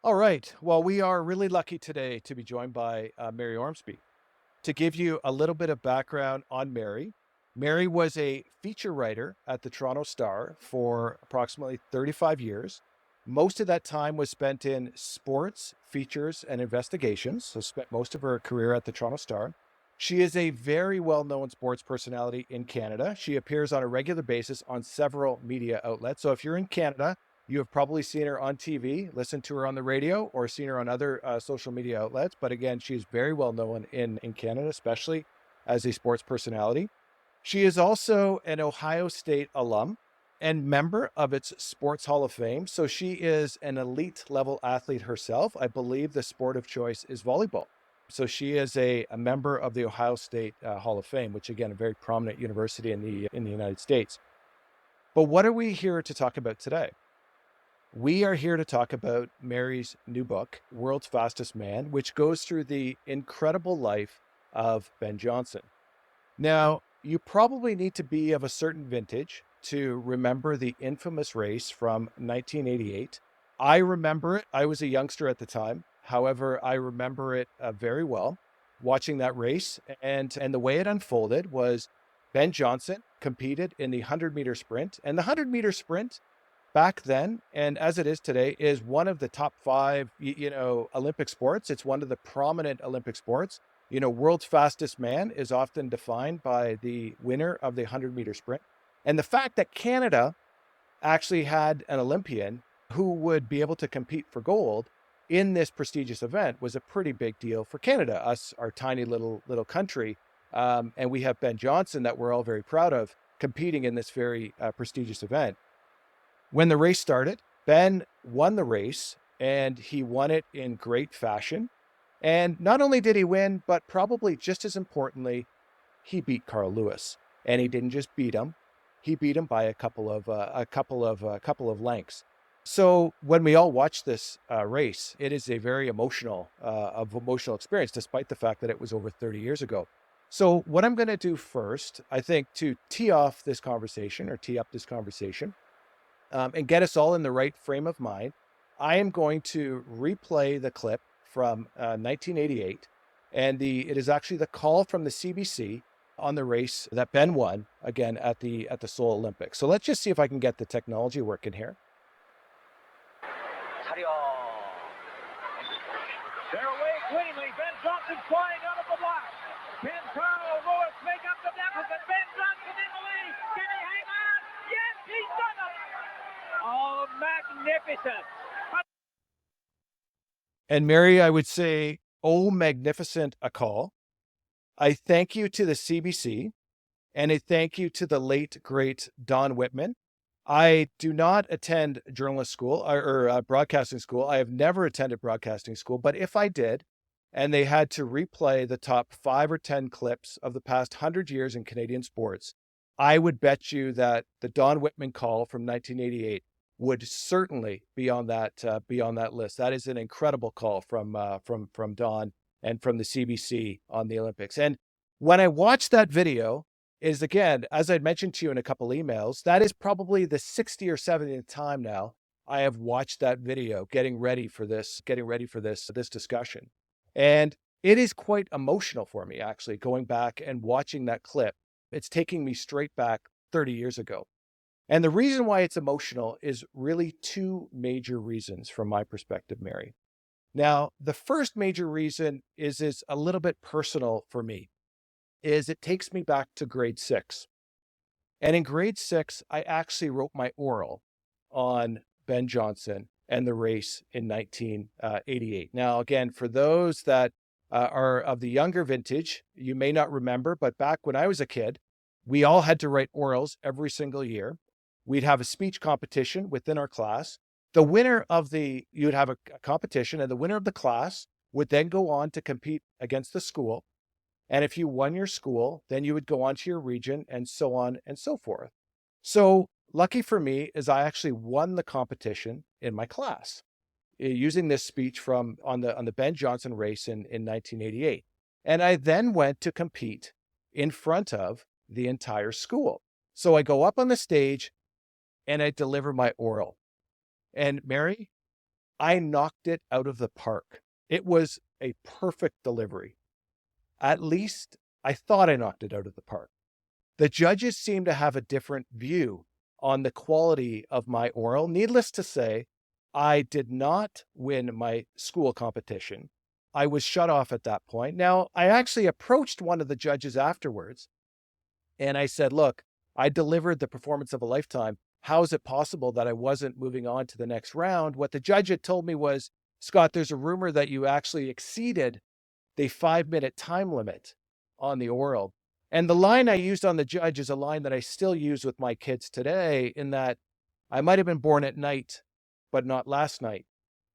All right. Well, we are really lucky today to be joined by Mary Ormsby. To give you a little bit of background on Mary, Mary was a feature writer at the Toronto Star for approximately 35 years. Most of that time was spent in sports, features, and investigations. So, spent most of her career at the Toronto Star. She is a very well known sports personality in Canada. She appears on a regular basis on several media outlets. So, if you're in Canada, you have probably seen her on TV, listened to her on the radio, or seen her on other social media outlets. But again, she's very well known in Canada, especially as a sports personality. She is also an Ohio State alum and member of its Sports Hall of Fame. So she is an elite level athlete herself. I believe the sport of choice is volleyball. So she is a member of the Ohio State Hall of Fame, which again, a very prominent university in the United States. But what are we here to talk about today? We are here to talk about Mary's new book, World's Fastest Man, which goes through the incredible life of Ben Johnson. Now, you probably need to be of a certain vintage to remember the infamous race from 1988. I remember it. I was a youngster at the time. However, I remember it very well, watching that race. And the way it unfolded was Ben Johnson competed in the 100-meter sprint. And the 100-meter sprint back then, and as it is today, is one of the top five, Olympic sports. It's one of the prominent Olympic sports. World's fastest man is often defined by the winner of the 100-meter sprint. And the fact that Canada actually had an Olympian who would be able to compete for gold in this prestigious event was a pretty big deal for Canada, us, our tiny little country. And we have Ben Johnson that we're all very proud of competing in this very prestigious event. When the race started, Ben won the race and he won it in great fashion. And not only did he win, but probably just as importantly, he beat Carl Lewis. And he didn't just beat him; he beat him by a couple of lengths. So when we all watch this race, it is a very emotional experience, despite the fact that it was over 30 years ago. So what I'm going to do first, I think, to tee up this conversation, and get us all in the right frame of mind, I am going to replay the clip from 1988, and it is actually the call from the CBC on the race that Ben won again at the Seoul Olympics. So let's just see if I can get the technology working here. 차려. They're away cleanly. Ben Johnson flying out of the block. Can Carl Lewis make up the deficit? Ben Johnson in the lead. Can he hang on? Yes, he's done it. Oh, magnificent. And Mary, I would say, oh, magnificent a call. I thank you to the CBC, and I thank you to the late, great Don Whitman. I do not attend journalist school or broadcasting school. I have never attended broadcasting school, but if I did, and they had to replay the top 5 or 10 clips of the past 100 years in Canadian sports, I would bet you that the Don Whitman call from 1988 would certainly be on that list. That is an incredible call from Don and from the CBC on the Olympics. And when I watched that video, is again, as I'd mentioned to you in a couple emails, that is probably the 60 or 70th time now I have watched that video getting ready for this discussion. And it is quite emotional for me, actually, going back and watching that clip. It's taking me straight back 30 years ago. And the reason why it's emotional is really two major reasons from my perspective, Mary. Now, the first major reason is a little bit personal for me, is it takes me back to grade 6. And in grade 6, I actually wrote my oral on Ben Johnson and the race in 1988. Now, again, for those that are of the younger vintage, you may not remember, but back when I was a kid, we all had to write orals every single year. We'd have a speech competition within our class. You'd have a competition, and the winner of the class would then go on to compete against the school. And if you won your school, then you would go on to your region and so on and so forth. So lucky for me is I actually won the competition in my class using this speech from on the Ben Johnson race in 1988. And I then went to compete in front of the entire school. So I go up on the stage and I deliver my oral. And Mary, I knocked it out of the park. It was a perfect delivery. At least I thought I knocked it out of the park. The judges seem to have a different view on the quality of my oral. Needless to say, I did not win my school competition. I was shut off at that point. Now, I actually approached one of the judges afterwards and I said, look, I delivered the performance of a lifetime. How is it possible that I wasn't moving on to the next round? What the judge had told me was, Scott, there's a rumor that you actually exceeded the 5-minute time limit on the oral. And the line I used on the judge is a line that I still use with my kids today, in that I might have been born at night, but not last night.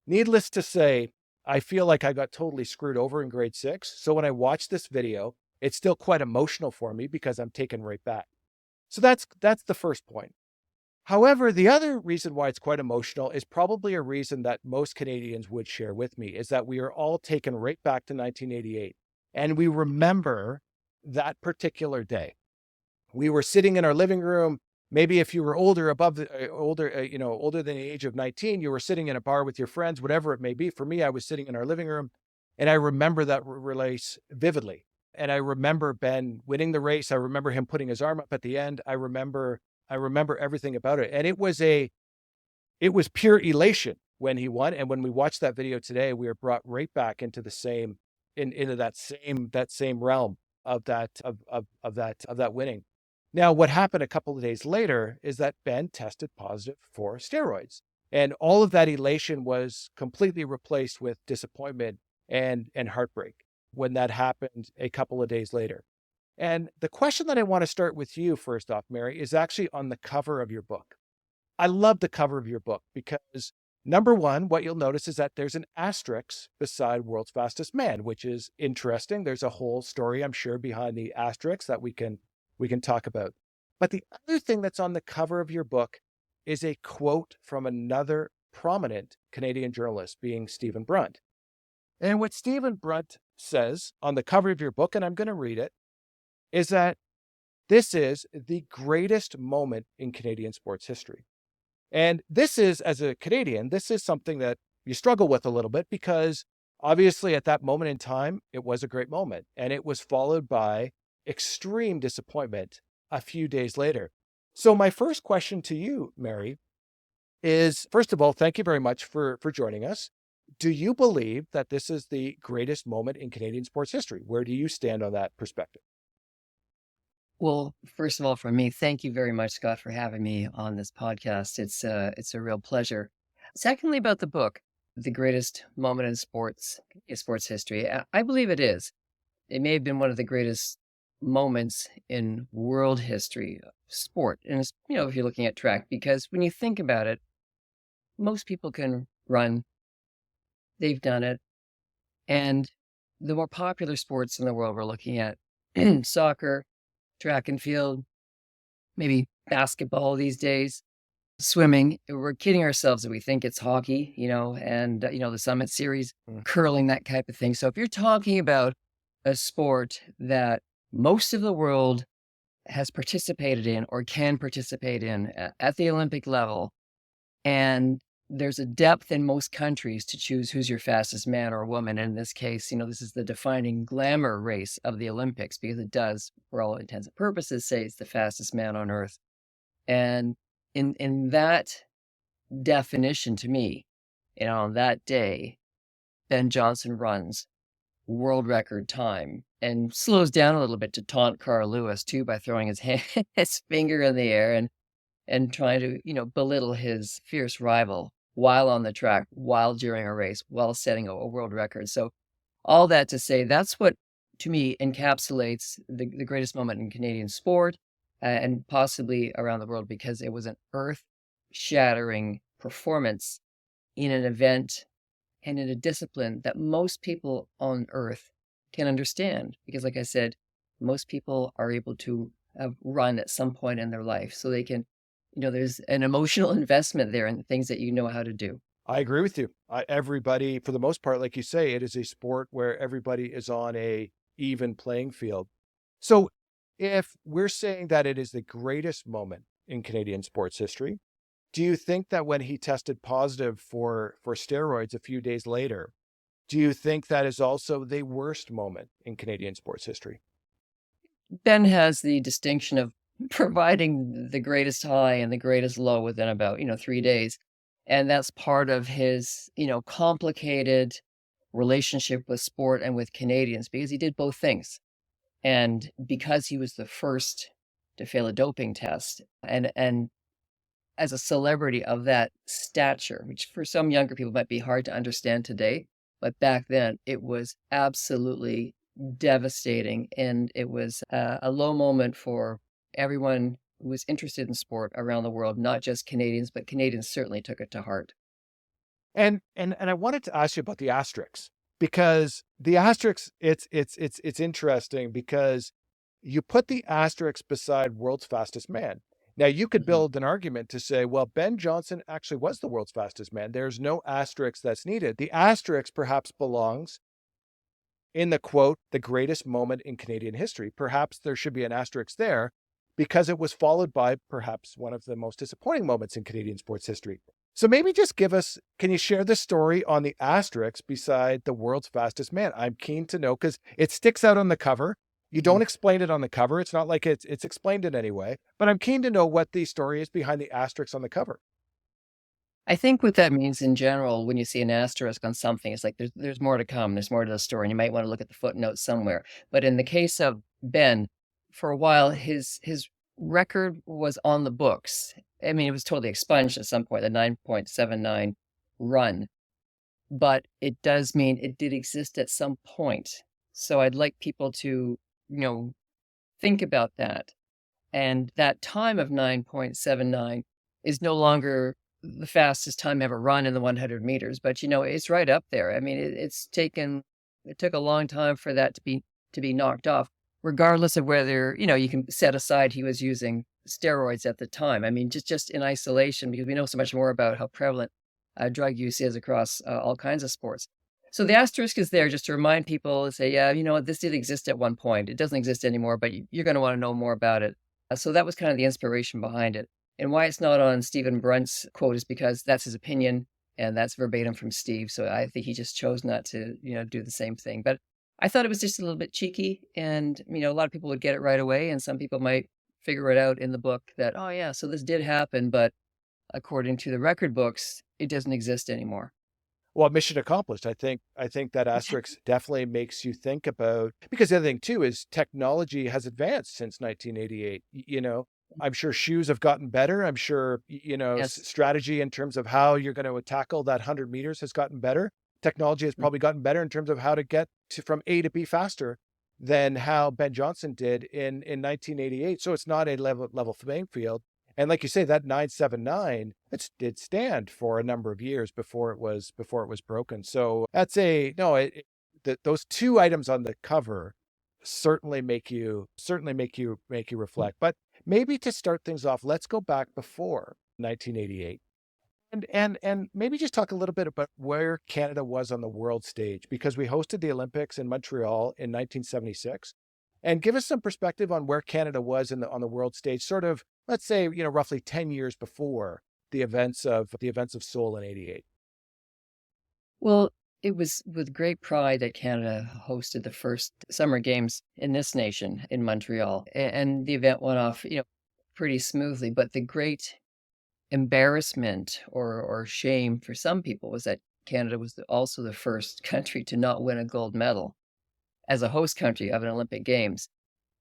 Needless to say, I feel like I got totally screwed over in grade 6. So when I watch this video, it's still quite emotional for me because I'm taken right back. So that's the first point. However, the other reason why it's quite emotional is probably a reason that most Canadians would share with me, is that we are all taken right back to 1988. And we remember that particular day. We were sitting in our living room. Maybe if you were older, older than the age of 19, you were sitting in a bar with your friends, whatever it may be. For me, I was sitting in our living room, and I remember that race vividly. And I remember Ben winning the race. I remember him putting his arm up at the end. I remember everything about it. And it was pure elation when he won. And when we watched that video today, we were brought right back into into that same realm of that winning. Now, what happened a couple of days later is that Ben tested positive for steroids, and all of that elation was completely replaced with disappointment and heartbreak when that happened a couple of days later. And the question that I want to start with you first off, Mary, is actually on the cover of your book. I love the cover of your book because, number one, what you'll notice is that there's an asterisk beside World's Fastest Man, which is interesting. There's a whole story, I'm sure, behind the asterisk that we can talk about. But the other thing that's on the cover of your book is a quote from another prominent Canadian journalist, being Stephen Brunt. And what Stephen Brunt says on the cover of your book, and I'm going to read it, is that this is the greatest moment in Canadian sports history. And this is, as a Canadian, this is something that you struggle with a little bit, because obviously at that moment in time, it was a great moment. And it was followed by extreme disappointment a few days later. So my first question to you, Mary, is, first of all, thank you very much for joining us. Do you believe that this is the greatest moment in Canadian sports history? Where do you stand on that perspective? Well, first of all, from me, thank you very much, Scott, for having me on this podcast. It's a real pleasure. Secondly, about the book, the greatest moment in sports history, I believe it is. It may have been one of the greatest moments in world history of sport. And it's, if you're looking at track, because when you think about it, most people can run. They've done it. And the more popular sports in the world we're looking at, soccer, track and field, maybe basketball these days, swimming. We're kidding ourselves that we think it's hockey, and, the Summit Series, curling, that type of thing. So if you're talking about a sport that most of the world has participated in or can participate in at the Olympic level, and there's a depth in most countries to choose who's your fastest man or woman. And in this case, this is the defining glamour race of the Olympics, because it does, for all intents and purposes, say it's the fastest man on earth. And in that definition, to me, on that day, Ben Johnson runs world record time and slows down a little bit to taunt Carl Lewis too, by throwing his finger in the air and trying to, belittle his fierce rival while on the track, while during a race, while setting a world record. So all that to say, that's what, to me, encapsulates the greatest moment in Canadian sport and possibly around the world, because it was an earth-shattering performance in an event and in a discipline that most people on earth can understand. Because like I said, most people are able to have run at some point in their life, so they can, there's an emotional investment there in the things that you know how to do. I agree with you. Everybody, for the most part, like you say, it is a sport where everybody is on a even playing field. So if we're saying that it is the greatest moment in Canadian sports history, Do you think that when he tested positive for steroids a few days later, do you think that is also the worst moment in Canadian sports history? Ben has the distinction of providing the greatest high and the greatest low within about, 3 days. And that's part of his, complicated relationship with sport and with Canadians because he did both things. And because he was the first to fail a doping test and as a celebrity of that stature, which for some younger people might be hard to understand today, but back then it was absolutely devastating. And it was a low moment for everyone who was interested in sport around the world, not just Canadians, but Canadians certainly took it to heart. And I wanted to ask you about the asterisks because the asterisks it's interesting because you put the asterisk beside world's fastest man. Now you could Mhm. build an argument to say, well, Ben Johnson actually was the world's fastest man. There's no asterisk that's needed. The asterisk perhaps belongs in the quote, the greatest moment in Canadian history. Perhaps there should be an asterisk there because it was followed by perhaps one of the most disappointing moments in Canadian sports history. So maybe just give us, can you share the story on the asterisk beside the world's fastest man? I'm keen to know because it sticks out on the cover. You Mhm. don't explain it on the cover. It's not like it's explained in any way, but I'm keen to know what the story is behind the asterisk on the cover. I think what that means in general, when you see an asterisk on something, it's like there's more to come. There's more to the story, and you might want to look at the footnotes somewhere. But in the case of Ben, for a while, his record was on the books. I mean, it was totally expunged at some point, the 9.79 run, but it does mean it did exist at some point. So I'd like people to, you know, think about that. And that time of 9.79 is no longer the fastest time ever run in the 100 meters, but, it's right up there. I mean, it took a long time for that to be knocked off, regardless of whether, you can set aside he was using steroids at the time. I mean, just in isolation, because we know so much more about how prevalent drug use is across all kinds of sports. So the asterisk is there just to remind people and say, yeah, you know what, this did exist at one point. It doesn't exist anymore, but you're going to want to know more about it. So that was kind of the inspiration behind it. And why it's not on Stephen Brunt's quote is because that's his opinion and that's verbatim from Steve. So I think he just chose not to, do the same thing. But I thought it was just a little bit cheeky and, a lot of people would get it right away and some people might figure it out in the book that, oh yeah, so this did happen, but according to the record books, it doesn't exist anymore. Well, mission accomplished. I think that asterisk definitely makes you think about because the other thing too is technology has advanced since 1988. I'm sure shoes have gotten better. I'm sure Yes. strategy in terms of how you're going to tackle that 100 meters has gotten better. Technology has Mm. probably gotten better in terms of how to get to from A to B faster than how Ben Johnson did in 1988. So it's not a level playing field. And like you say, that 979, it did stand for a number of years before it was broken. So that's a no. Those two items on the cover certainly make you reflect. But maybe to start things off, let's go back before 1988 and maybe just talk a little bit about where Canada was on the world stage because we hosted the Olympics in Montreal in 1976 and give us some perspective on where Canada was on the world stage sort of let's say roughly 10 years before the events of Seoul in 88. Well, it was with great pride that Canada hosted the first Summer Games in this nation in Montreal, and the event went off, pretty smoothly. But the great embarrassment or shame for some people was that Canada was also the first country to not win a gold medal as a host country of an Olympic Games.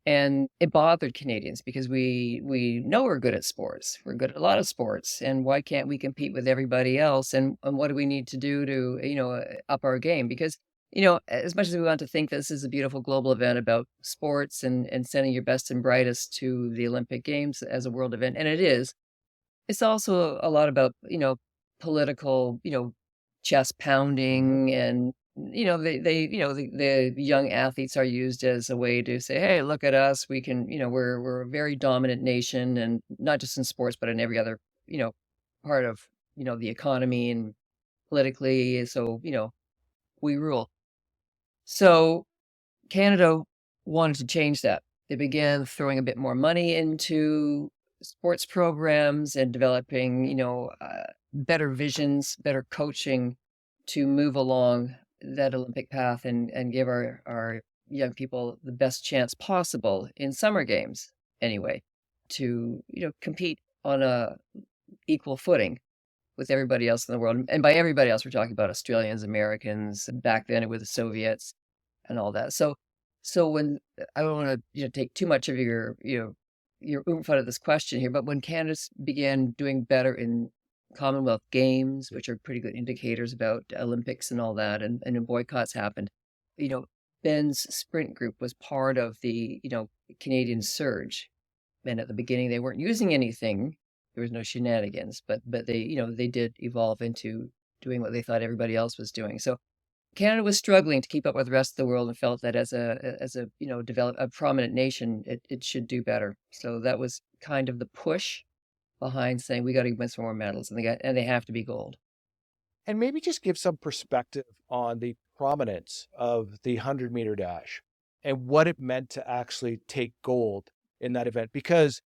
And it bothered Canadians because we know we're good at sports. We're good at a lot of sports, and why can't we compete with everybody else? And what do we need to do to up our game? Because as much as we want to think this is a beautiful global event about sports and sending your best and brightest to the Olympic Games as a world event, and it is, it's also a lot about, political, chest pounding and, the young athletes are used as a way to say, "Hey, look at us. We can, we're a very dominant nation and not just in sports, but in every other, you know, part of, the economy and politically. So, we rule." So Canada wanted to change that. They began throwing a bit more money into sports programs and developing, better visions, better coaching to move along that Olympic path and give our young people the best chance possible in summer games anyway, to, compete on a equal footing with everybody else in the world. And by everybody else, we're talking about Australians, Americans, back then it was the Soviets and all that. So when I don't want to, take too much of your oomph out of this question here, but when Canada began doing better in Commonwealth Games, which are pretty good indicators about Olympics and all that, and when boycotts happened, Ben's sprint group was part of the, Canadian surge. And at the beginning, they weren't using anything. There was no shenanigans, but they, they did evolve into doing what they thought everybody else was doing. So Canada was struggling to keep up with the rest of the world and felt that as a develop a prominent nation, it should do better. So that was kind of the push behind saying we got to win some more medals, and they have to be gold. And maybe just give some perspective on the prominence of the 100-meter dash and what it meant to actually take gold in that event. Because,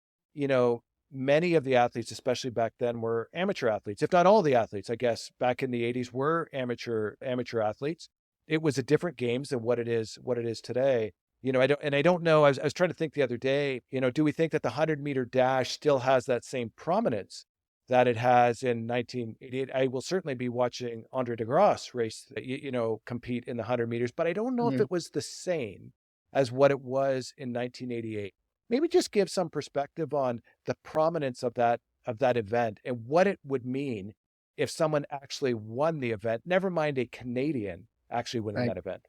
many of the athletes, especially back then, were amateur athletes. If not all the athletes, I guess, back in the 80s were amateur athletes. It was a different games than what it is today. I don't know. I was trying to think the other day, do we think that the 100-meter dash still has that same prominence that it has in 1988? I will certainly be watching Andre de Grasse race, compete in the 100 meters, but I don't know if it was the same as what it was in 1988. Maybe just give some perspective on the prominence of that event and what it would mean if someone actually won the event, never mind a Canadian actually winning that event.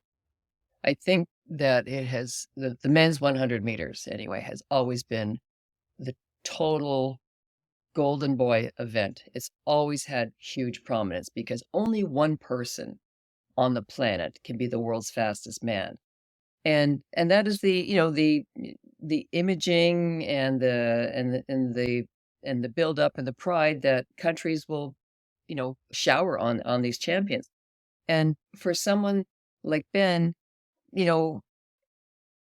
I think that it has, the men's 100 meters anyway, has always been the total golden boy event. It's always had huge prominence because only one person on the planet can be the world's fastest man. And that is the imaging and the build up and the pride that countries will, shower on these champions. And for someone like Ben,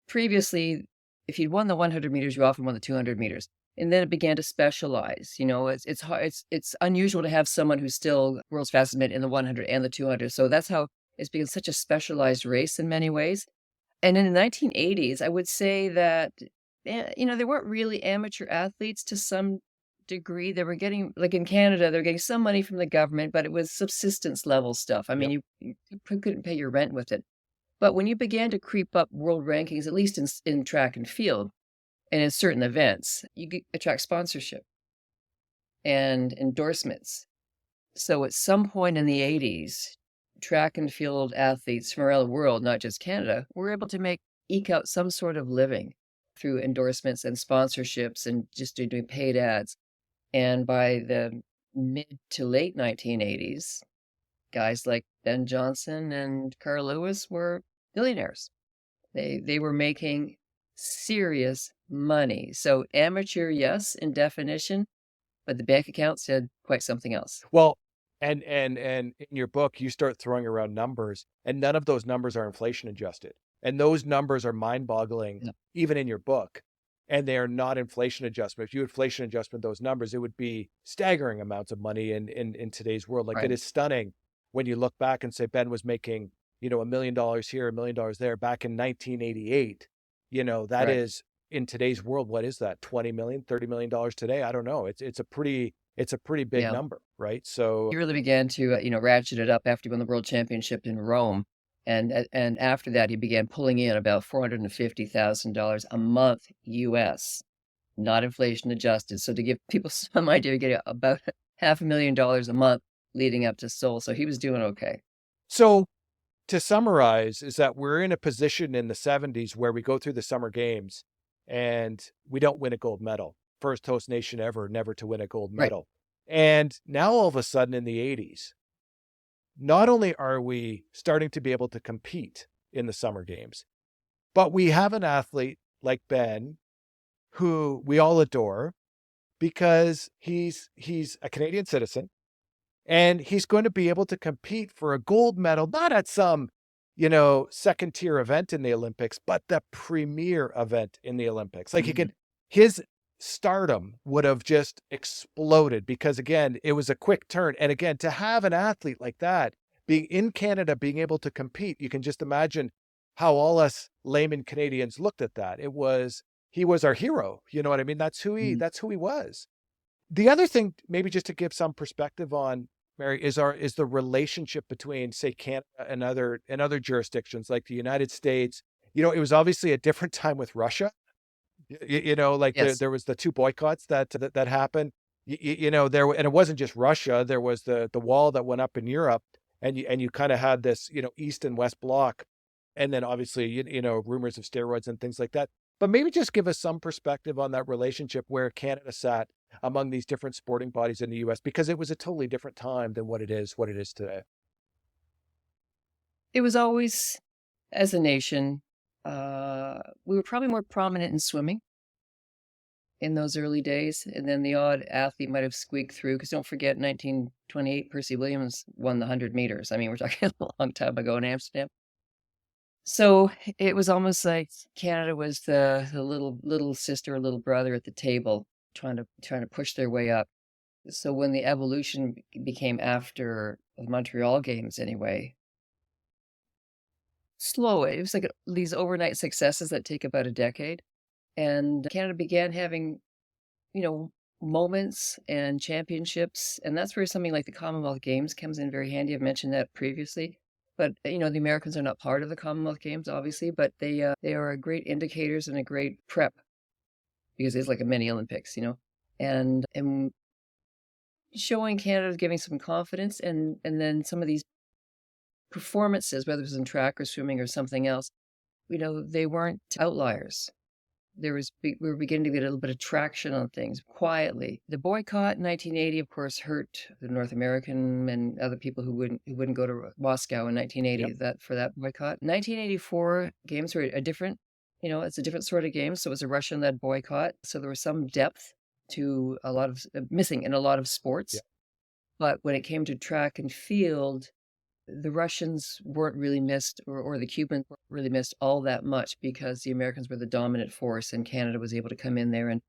previously, if you'd won the 100 meters, you often won the 200 meters. And then it began to specialize. It's hard, it's unusual to have someone who's still world's fastest man in the 100 and the 200. So that's how it's become such a specialized race in many ways. And in the 1980s, I would say that, they weren't really amateur athletes to some degree. They were getting, like in Canada, they're getting some money from the government, but it was subsistence level stuff. I mean, you couldn't pay your rent with it. But when you began to creep up world rankings, at least in track and field, and in certain events, you attract sponsorship and endorsements. So at some point in the 80s, track and field athletes from around the world, not just Canada, were able to eke out some sort of living through endorsements and sponsorships and just doing paid ads. And by the mid to late 1980s, guys like Ben Johnson and Carl Lewis were millionaires. They were making serious money. So amateur, yes, in definition, but the bank account said quite something else. Well, and in your book, you start throwing around numbers, and none of those numbers are inflation adjusted. And those numbers are mind-boggling, even in your book. And they are not inflation adjustment. If you inflation adjustment those numbers, it would be staggering amounts of money in today's world. Like, it is stunning when you look back and say Ben was making, $1 million here, $1 million there back in 1988. That is, in today's world, what is that? 20 million, $30 million today? I don't know. It's a pretty big number, right? So he really began to, ratchet it up after he won the world championship in Rome. And after that, he began pulling in about $450,000 a month US, not inflation adjusted. So to give people some idea, he get about $500,000 a month leading up to Seoul. So he was doing okay. So to summarize, is that we're in a position in the 70s where we go through the summer games and we don't win a gold medal. First host nation ever never to win a gold medal. And now all of a sudden in the 80s, not only are we starting to be able to compete in the summer games, but we have an athlete like Ben who we all adore because he's a Canadian citizen and he's going to be able to compete for a gold medal, not at some, second tier event in the Olympics, but the premier event in the Olympics. Like his stardom would have just exploded because, again, it was a quick turn. And again, to have an athlete like that being in Canada, being able to compete, you can just imagine how all us layman Canadians looked at that. He was our hero. You know what I mean? Mm. That's who he was. The other thing, maybe just to give some perspective on, Mary, is the relationship between, say, Canada and other jurisdictions like the United States. It was obviously a different time with Russia. Like Yes. there was the two boycotts that happened. And it wasn't just Russia. There was the wall that went up in Europe, and you kind of had this, East and West block, and then obviously rumors of steroids and things like that. But maybe just give us some perspective on that relationship where Canada sat among these different sporting bodies in the U.S. because it was a totally different time than what it is today. It was always, as a nation, we were probably more prominent in swimming in those early days, and then the odd athlete might have squeaked through. Because don't forget, 1928, Percy Williams won the 100 meters. I mean, we're talking a long time ago in Amsterdam. So it was almost like Canada was the little sister or little brother at the table, trying to push their way up. So when the evolution became after the Montreal Games, anyway, slow. It was like these overnight successes that take about a decade. And Canada began having, you know, moments and championships. And that's where something like the Commonwealth Games comes in very handy. I've mentioned that previously. But, the Americans are not part of the Commonwealth Games, obviously, but they are great indicators and a great prep because it's like a mini Olympics. And showing Canada, giving some confidence, and then some of these performances, whether it was in track or swimming or something else, they weren't outliers. We were beginning to get a little bit of traction on things quietly. The boycott in 1980, of course, hurt the North American and other people who wouldn't go to Moscow in 1980 Yep. for that boycott. 1984 games were a different, it's a different sort of game. So it was a Russian-led boycott. So there was some depth to a lot of missing in a lot of sports. Yep. But when it came to track and field, the Russians weren't really missed, or the Cubans weren't really missed all that much because the Americans were the dominant force and Canada was able to come in there and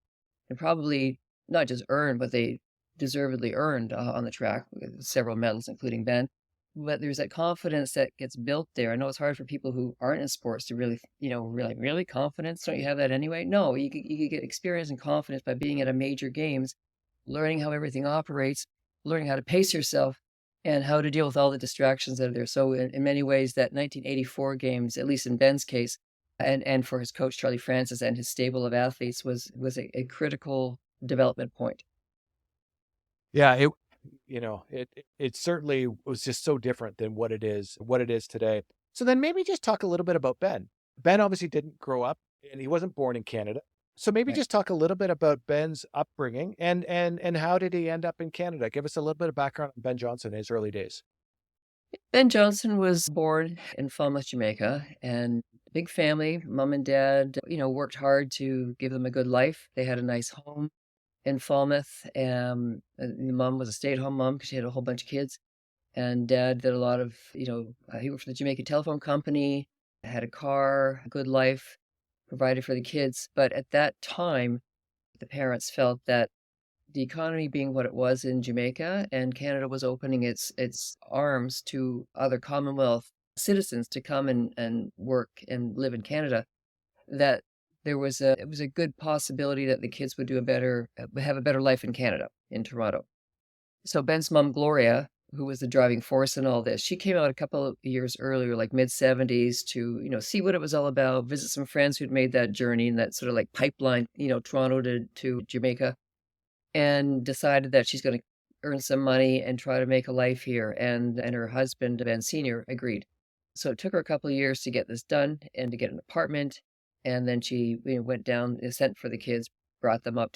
probably not just earn, but they deservedly earned on the track several medals, including Ben. But there's that confidence that gets built there. I know it's hard for people who aren't in sports to really, really confidence. Don't you have that anyway? No, you could get experience and confidence by being at a major games, learning how everything operates, learning how to pace yourself, and how to deal with all the distractions that are there. So in many ways, that 1984 games, at least in Ben's case, and for his coach, Charlie Francis, and his stable of athletes was a critical development point. Yeah, it certainly was just so different than what it is today. So then maybe just talk a little bit about Ben. Ben obviously didn't grow up and he wasn't born in Canada. So maybe Right. just talk a little bit about Ben's upbringing and how did he end up in Canada? Give us a little bit of background on Ben Johnson in his early days. Ben Johnson was born in Falmouth, Jamaica, and big family. Mom and dad, worked hard to give them a good life. They had a nice home in Falmouth. The mom was a stay-at-home mom because she had a whole bunch of kids. And dad did a lot of, he worked for the Jamaica Telephone Company, had a car, a good life, provided for the kids. But at that time, the parents felt that the economy being what it was in Jamaica, and Canada was opening its arms to other Commonwealth citizens to come and work and live in Canada, that it was a good possibility that the kids would have a better life in Canada, in Toronto. So Ben's mom, Gloria, who was the driving force in all this, she came out a couple of years earlier, like mid-70s, to, see what it was all about, visit some friends who'd made that journey and that sort of like pipeline, Toronto to Jamaica, and decided that she's going to earn some money and try to make a life here. And her husband, Ben Sr., agreed. So it took her a couple of years to get this done and to get an apartment. And then she went down, sent for the kids, brought them up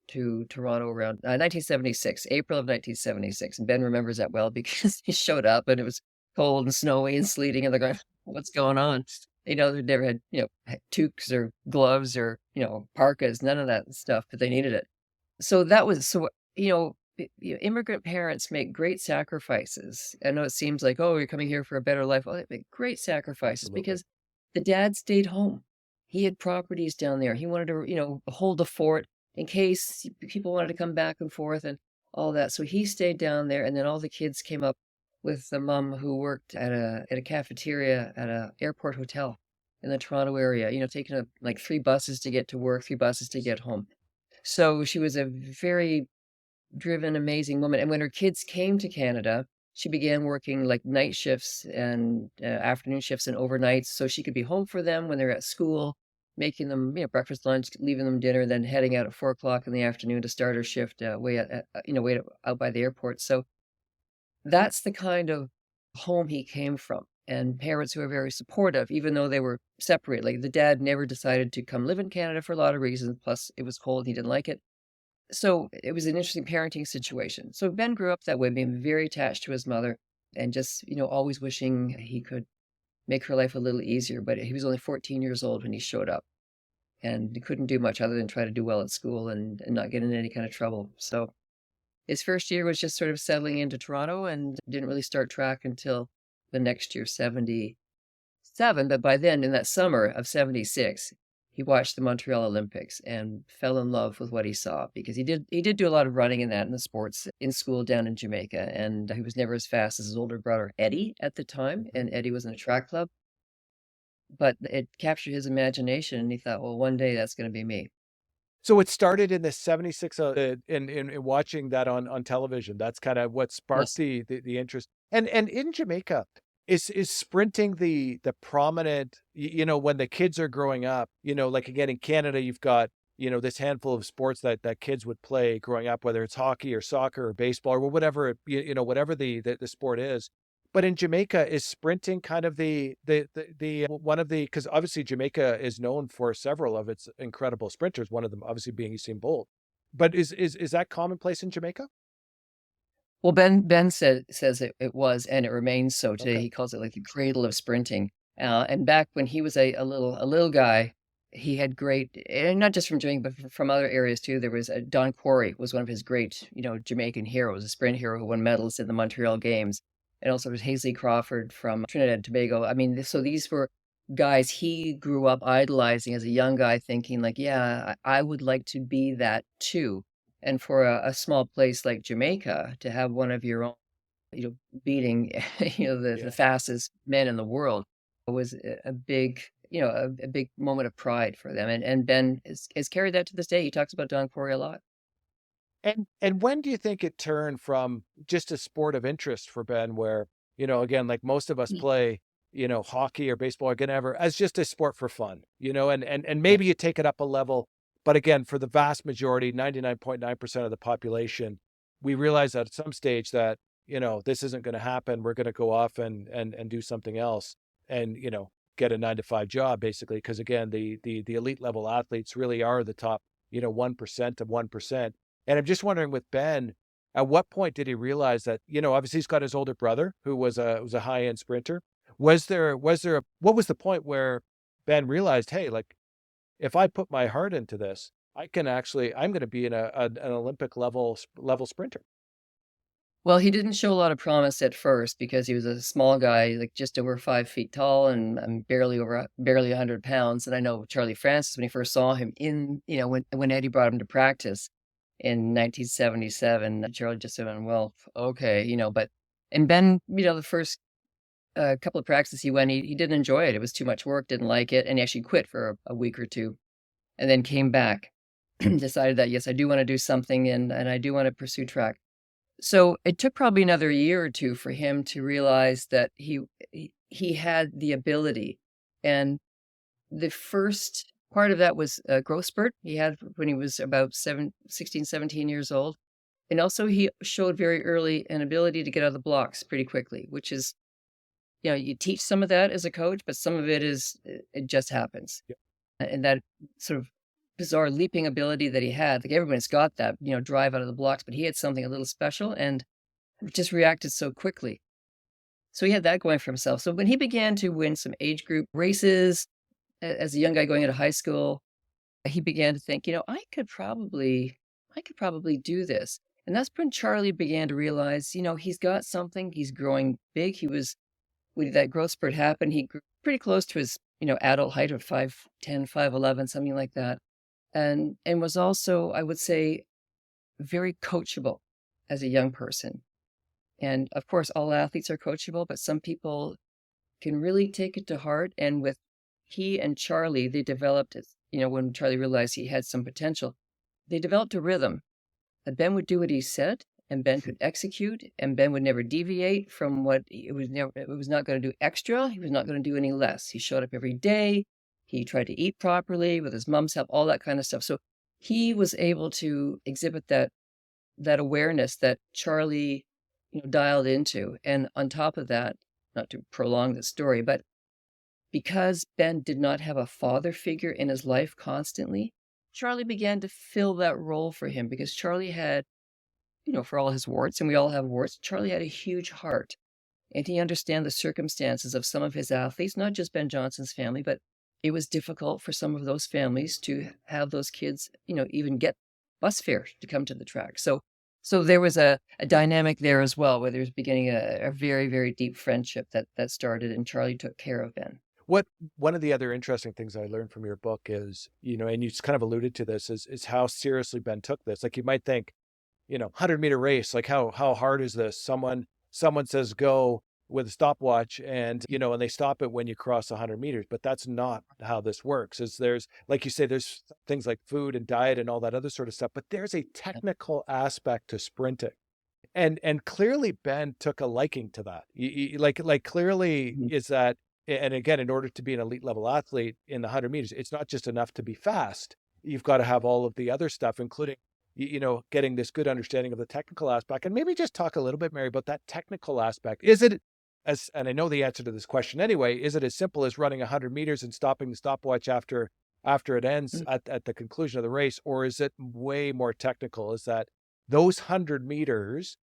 to Toronto around 1976, April of 1976. And Ben remembers that well because he showed up and it was cold and snowy and sleeting, and they're going, "What's going on?" They never had, toques or gloves or, parkas, none of that stuff, but they needed it. So that was immigrant parents make great sacrifices. I know it seems like, oh, you're coming here for a better life. Oh, they make great sacrifices Absolutely. because the dad stayed home. He had properties down there. He wanted to, hold the fort in case people wanted to come back and forth and all that. So he stayed down there, and then all the kids came up with the mom who worked at a cafeteria at a airport hotel in the Toronto area, taking like 3 buses to get to work, 3 buses to get home. So she was a very driven, amazing woman. And when her kids came to Canada, she began working like night shifts and afternoon shifts and overnights so she could be home for them when they're at school, making them, breakfast, lunch, leaving them dinner, then heading out at 4 o'clock in the afternoon to start her shift way out by the airport. So that's the kind of home he came from, and parents who are very supportive, even though they were separate. Like the dad never decided to come live in Canada for a lot of reasons. Plus, it was cold; he didn't like it. So it was an interesting parenting situation. So Ben grew up that way, being very attached to his mother, and just always wishing he could make her life a little easier. But he was only 14 years old when he showed up, and he couldn't do much other than try to do well at school and not get in any kind of trouble. So his first year was just sort of settling into Toronto, and didn't really start track until the next year, 77. But by then, in that summer of 76, he watched the Montreal Olympics and fell in love with what he saw, because he did do a lot of running in the sports in school down in Jamaica, and he was never as fast as his older brother Eddie at the time, and Eddie was in a track club. But it captured his imagination, and he thought, well, one day that's going to be me. So it started in the 76 in watching that on television. That's kind of what sparked Yes. the interest. And in Jamaica, is sprinting the prominent, when the kids are growing up, like again in Canada, you've got, this handful of sports that kids would play growing up, whether it's hockey or soccer or baseball or whatever, whatever the sport is. But in Jamaica, is sprinting kind of the one of the, because obviously Jamaica is known for several of its incredible sprinters, one of them obviously being Usain Bolt. But is that commonplace in Jamaica? Well, Ben says it was, and it remains so today. Okay. He calls it like the cradle of sprinting. And back when he was a little guy, he had great, and not just from Jamaica, but from other areas too. There was Don Quarry was one of his great, Jamaican heroes, a sprint hero who won medals in the Montreal Games, and also was Hazley Crawford from Trinidad and Tobago. I mean, so these were guys he grew up idolizing as a young guy, thinking like, yeah, I would like to be that too. And for a small place like Jamaica to have one of your own, beating, the Yeah. fastest men in the world was a big, a big moment of pride for them. And Ben has carried that to this day. He talks about Don Quarry a lot. And when do you think it turned from just a sport of interest for Ben, where, again, like most of us Mm. play, hockey or baseball or whatever, as just a sport for fun, and Yeah. maybe you take it up a level. But again, for the vast majority, 99.9% of the population, we realize that at some stage that, this isn't going to happen. We're going to go off and do something else and, get a 9 to 5 job, basically. Because again, the elite level athletes really are the top, 1% of 1%. And I'm just wondering with Ben, at what point did he realize that, obviously he's got his older brother who was a high-end sprinter. What was the point where Ben realized, hey, like if I put my heart into this, I'm going to be an Olympic level sprinter. Well, he didn't show a lot of promise at first because he was a small guy, like just over 5 feet tall and barely 100 pounds. And I know Charlie Francis, when he first saw him when Eddie brought him to practice in 1977, Charlie just said, well, okay, and Ben, the first couple of practices he went, he didn't enjoy it. It was too much work, didn't like it. And he actually quit for a week or two and then came back, decided that, yes, I do want to do something and I do want to pursue track. So it took probably another year or two for him to realize that he had the ability. And the first part of that was a growth spurt he had when he was about 16, 17 years old. And also he showed very early an ability to get out of the blocks pretty quickly, which is, you teach some of that as a coach, but some of it it just happens. Yeah. And that sort of bizarre leaping ability that he had, like everyone's got that, drive out of the blocks, but he had something a little special and just reacted so quickly. So he had that going for himself. So when he began to win some age group races as a young guy going into high school, he began to think, I could probably do this. And that's when Charlie began to realize, he's got something, he's growing big. When that growth spurt happened, he grew pretty close to his, adult height of 5'10", 5'11", something like that. and was also, I would say, very coachable as a young person. And of course, all athletes are coachable, but some people can really take it to heart. And with he and Charlie, they developed, when Charlie realized he had some potential, they developed a rhythm. And Ben would do what he said, and Ben could execute, and Ben would never deviate from what it was. It was not going to do extra. He was not going to do any less. He showed up every day. He tried to eat properly with his mom's help, all that kind of stuff. So he was able to exhibit that awareness that Charlie, dialed into. And on top of that, not to prolong the story, but because Ben did not have a father figure in his life constantly, Charlie began to fill that role for him because Charlie had, for all his warts, and we all have warts, Charlie had a huge heart. And he understood the circumstances of some of his athletes, not just Ben Johnson's family, but it was difficult for some of those families to have those kids, even get bus fare to come to the track. So there was a dynamic there as well, where there was beginning a very, very deep friendship that started, and Charlie took care of Ben. One of the other interesting things I learned from your book is, and you just kind of alluded to this, is how seriously Ben took this. Like, you might think, 100-meter race, like how hard is this? Someone says go with a stopwatch, and and they stop it when you cross 100 meters, but that's not how this works. There's, like you say, there's things like food and diet and all that other sort of stuff, but there's a technical aspect to sprinting. And clearly Ben took a liking to that. Like clearly is that, and again, in order to be an elite level athlete in the 100 meters, it's not just enough to be fast. You've got to have all of the other stuff, including, getting this good understanding of the technical aspect. And maybe just talk a little bit, Mary, about that technical aspect. Is it and I know the answer to this question anyway, is it as simple as running 100 meters and stopping the stopwatch after it ends at the conclusion of the race? Or is it way more technical? Is that those 100 meters,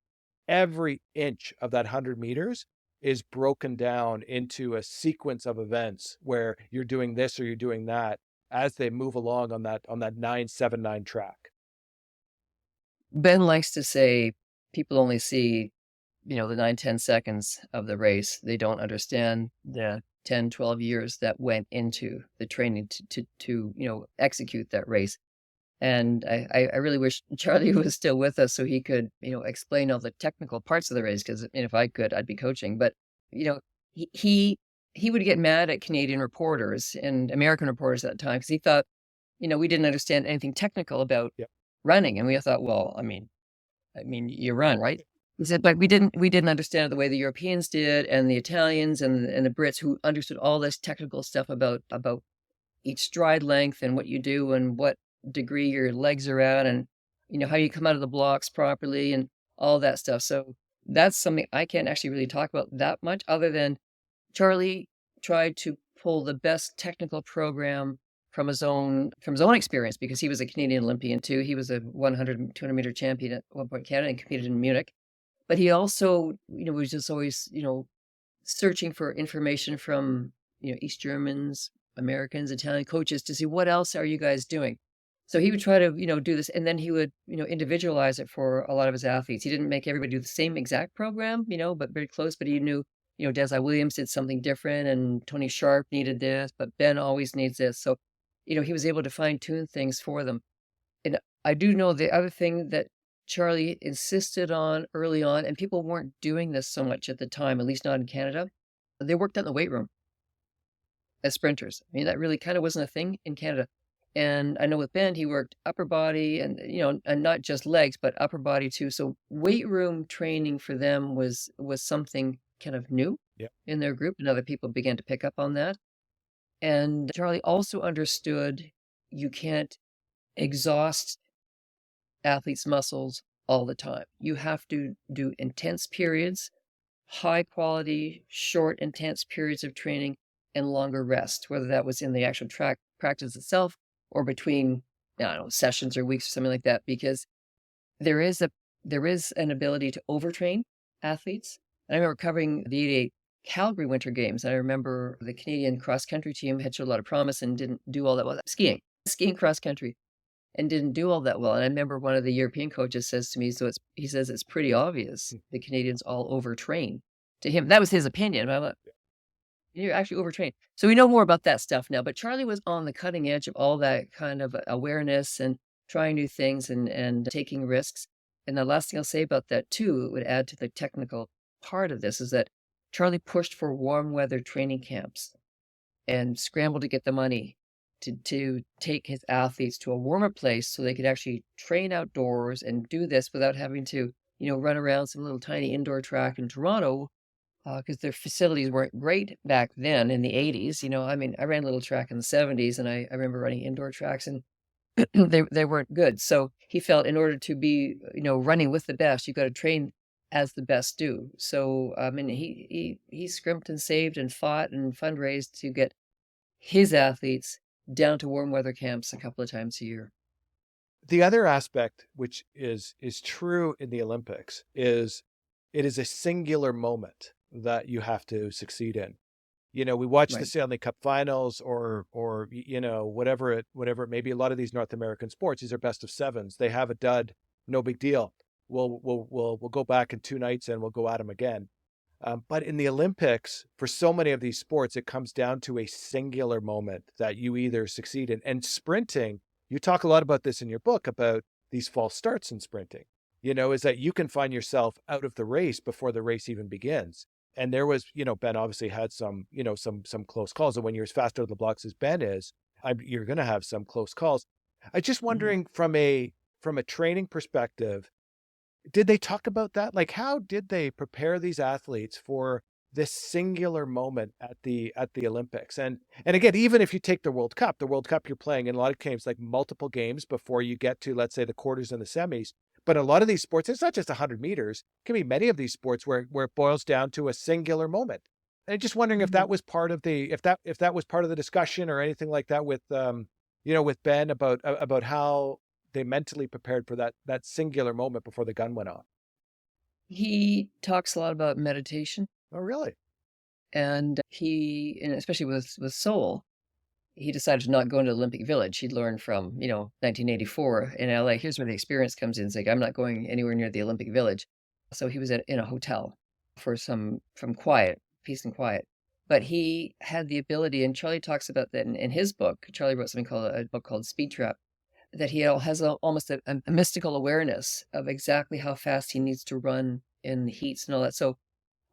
every inch of that 100 meters is broken down into a sequence of events where you're doing this or you're doing that as they move along on that 979 track? Ben likes to say people only see, the 9-10 seconds of the race. They don't understand the 10-12 years that went into the training to execute that race. And I really wish Charlie was still with us so he could, explain all the technical parts of the race, because if I could, I'd be coaching. But, he would get mad at Canadian reporters and American reporters at the time because he thought, we didn't understand anything technical about running. And we thought, well, I mean, you run, right? He said, but we didn't understand it the way the Europeans did, and the Italians and the Brits, who understood all this technical stuff about each stride length and what you do and what degree your legs are at, and how you come out of the blocks properly and all that stuff. So that's something I can't actually really talk about that much, other than Charlie tried to pull the best technical program from his own experience, because he was a Canadian Olympian too. He was a 100, 200 meter champion at one point in Canada and competed in Munich. But he also, was just always, searching for information from, East Germans, Americans, Italian coaches to see what else are you guys doing. So he would try to, do this, and then he would, individualize it for a lot of his athletes. He didn't make everybody do the same exact program, but very close. But he knew, Desi Williams did something different, and Tony Sharp needed this, but Ben always needs this. So, he was able to fine tune things for them. And I do know the other thing that Charlie insisted on early on, and people weren't doing this so much at the time, at least not in Canada. They worked out in the weight room as sprinters. That really kind of wasn't a thing in Canada. And I know with Ben, he worked upper body and, and not just legs, but upper body too. So weight room training for them was something kind of new in their group, and other people began to pick up on that. And Charlie also understood you can't exhaust athletes' muscles all the time. You have to do intense periods, high quality, short, intense periods of training, and longer rest, whether that was in the actual track practice itself or between, sessions or weeks or something like that, because there is an ability to overtrain athletes. And I remember covering the 88 Calgary Winter Games. I remember the Canadian cross country team had showed a lot of promise and didn't do all that well. Skiing cross country, and didn't do all that well. And I remember one of the European coaches says to me, he says it's pretty obvious the Canadians all overtrain. To him, that was his opinion. But you're actually overtrained. So we know more about that stuff now, but Charlie was on the cutting edge of all that kind of awareness and trying new things and taking risks. And the last thing I'll say about that too, it would add to the technical part of this, is that Charlie pushed for warm weather training camps and scrambled to get the money to take his athletes to a warmer place so they could actually train outdoors and do this without having to, run around some little tiny indoor track in Toronto, because their facilities weren't great back then in the 80s. I ran a little track in the 70s, and I remember running indoor tracks, and they weren't good. So he felt in order to be, running with the best, you've got to train as the best do. So, he scrimped and saved and fought and fundraised to get his athletes down to warm weather camps a couple of times a year. The other aspect, which is true in the Olympics, is it is a singular moment that you have to succeed in. We watch the Right. Stanley Cup finals or whatever it may be. A lot of these North American sports, these are best of sevens. They have a dud, no big deal. We'll go back in 2 nights and we'll go at them again. But in the Olympics, for so many of these sports, it comes down to a singular moment that you either succeed in. And sprinting, you talk a lot about this in your book, about these false starts in sprinting, is that you can find yourself out of the race before the race even begins. And there was, Ben obviously had some close calls. And when you're as fast out of the blocks as Ben is, you're going to have some close calls. I'm just wondering from a training perspective, did they talk about that? Like, how did they prepare these athletes for this singular moment at the Olympics? And again, even if you take the World Cup, you're playing in a lot of games, like multiple games before you get to, let's say, the quarters and the semis. But a lot of these sports, it's not just 100 meters. It can be many of these sports where it boils down to a singular moment. And I'm just wondering if that was part of the if that was part of the discussion or anything like that with with Ben about how they mentally prepared for that singular moment before the gun went off. He talks a lot about meditation, Oh, really? and especially with Seoul, he decided to not go into Olympic Village. He'd learned from, 1984 in LA. Here's where the experience comes in. It's like, I'm not going anywhere near the Olympic Village. So he was in a hotel for some peace and quiet. But he had the ability, and Charlie talks about that in his book. Charlie wrote a book called Speed Trap, that he has almost a mystical awareness of exactly how fast he needs to run in the heats and all that. So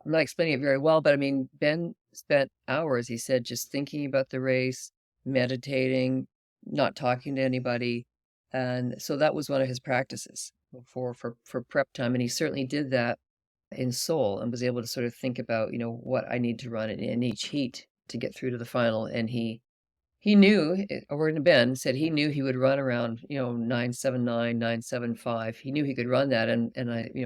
I'm not explaining it very well, but Ben spent hours, he said, just thinking about the race, meditating, not talking to anybody. And so that was one of his practices for prep time. And he certainly did that in Seoul and was able to sort of think about, what I need to run in each heat to get through to the final. And he knew, according to Ben, said he knew he would run around, 979, 975. He knew he could run that, and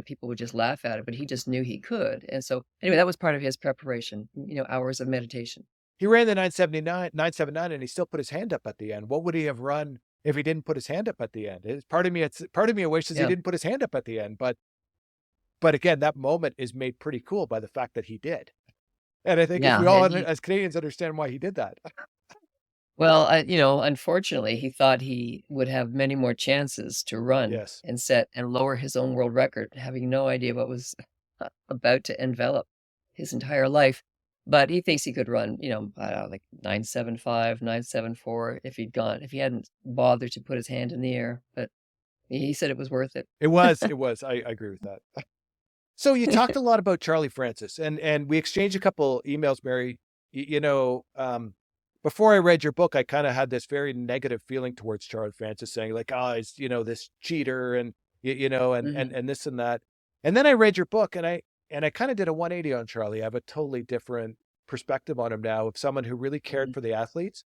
people would just laugh at it, but he just knew he could. And so anyway, that was part of his preparation, hours of meditation. He ran the 979, and he still put his hand up at the end. What would he have run if he didn't put his hand up at the end? Part of me wishes he didn't put his hand up at the end, but again, that moment is made pretty cool by the fact that he did. And I think if we all, as Canadians, understand why he did that. Well, unfortunately, he thought he would have many more chances to run and set and lower his own world record, having no idea what was about to envelop his entire life. But he thinks he could run, like 975, 974 if he hadn't bothered to put his hand in the air. But he said it was worth it. It was. I agree with that. So you talked a lot about Charlie Francis, and we exchanged a couple emails, Mary. Before I read your book, I kind of had this very negative feeling towards Charlie Francis, saying like, oh, he's, this cheater and, and this and that. And then I read your book and I kind of did a 180 on Charlie. I have a totally different perspective on him now, of someone who really cared for the athletes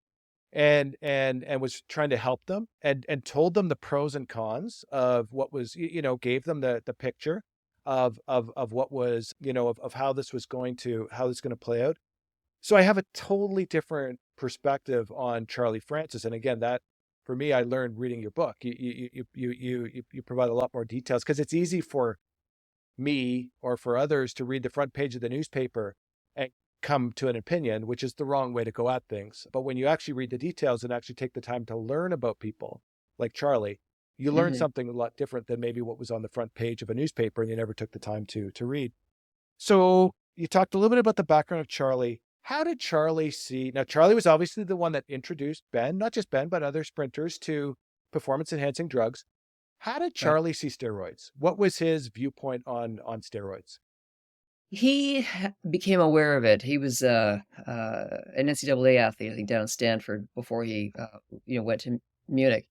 and was trying to help them and told them the pros and cons of what was, gave them the picture of what was, of how this was going to play out. So I have a totally different perspective on Charlie Francis. And again, that for me, I learned reading your book. You provide a lot more details, because it's easy for me or for others to read the front page of the newspaper and come to an opinion, which is the wrong way to go at things. But when you actually read the details and actually take the time to learn about people like Charlie, you learn something a lot different than maybe what was on the front page of a newspaper and you never took the time to read. So you talked a little bit about the background of Charlie. How did Charlie see? Now, Charlie was obviously the one that introduced Ben, not just Ben, but other sprinters to performance enhancing drugs. How did Right. Charlie see steroids? What was his viewpoint on steroids? He became aware of it. He was an NCAA athlete, I think, down in Stanford before he, went to Munich.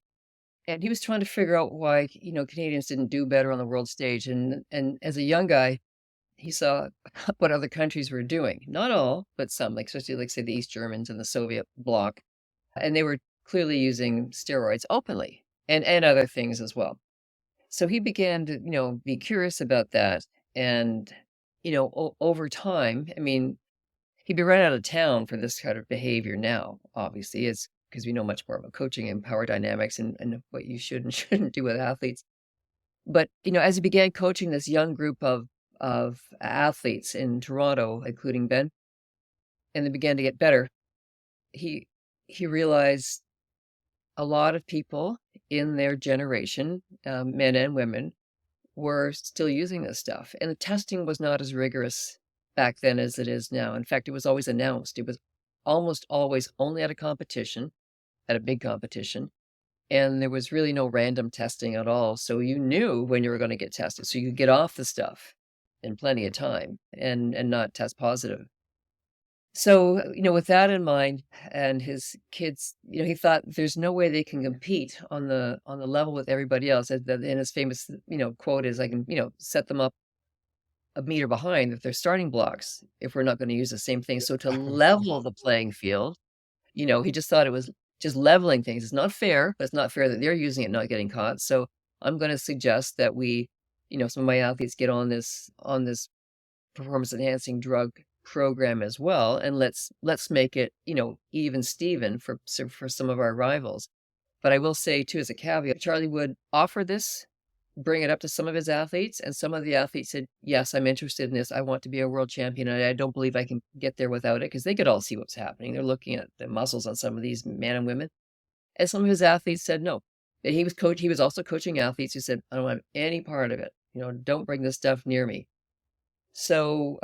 And he was trying to figure out why, Canadians didn't do better on the world stage. And as a young guy, he saw what other countries were doing. Not all, but some, like especially like say the East Germans and the Soviet bloc. And they were clearly using steroids openly and other things as well. So he began to, be curious about that. And, over time, I mean, he'd be run out of town for this kind of behavior now, obviously. It's because we know much more about coaching and power dynamics and what you should and shouldn't do with athletes. But, as he began coaching this young group of athletes in Toronto, including Ben, and they began to get better, he he realized a lot of people in their generation, men and women, were still using this stuff. And the testing was not as rigorous back then as it is now. In fact, it was always announced. It was almost always only at a competition, at a big competition. And there was really no random testing at all. So you knew when you were going to get tested. So you could get off the stuff in plenty of time and not test positive. So, with that in mind and his kids, he thought there's no way they can compete on the level with everybody else. And his famous, quote is, I can, set them up a meter behind if they're starting blocks if we're not going to use the same thing. So to level the playing field, he just thought it was just leveling things. It's not fair, but it's not fair that they're using it, not getting caught. So I'm going to suggest that we, some of my athletes get on this performance enhancing drug program as well, and let's make it even Steven for some of our rivals. But I will say too, as a caveat, Charlie would offer this, bring it up to some of his athletes, and some of the athletes said, yes, I'm interested in this, I want to be a world champion, and I don't believe I can get there without it, because they could all see what's happening. They're looking at the muscles on some of these men and women, and some of his athletes said no. And he was also coaching athletes who said, I don't want any part of it, don't bring this stuff near me. So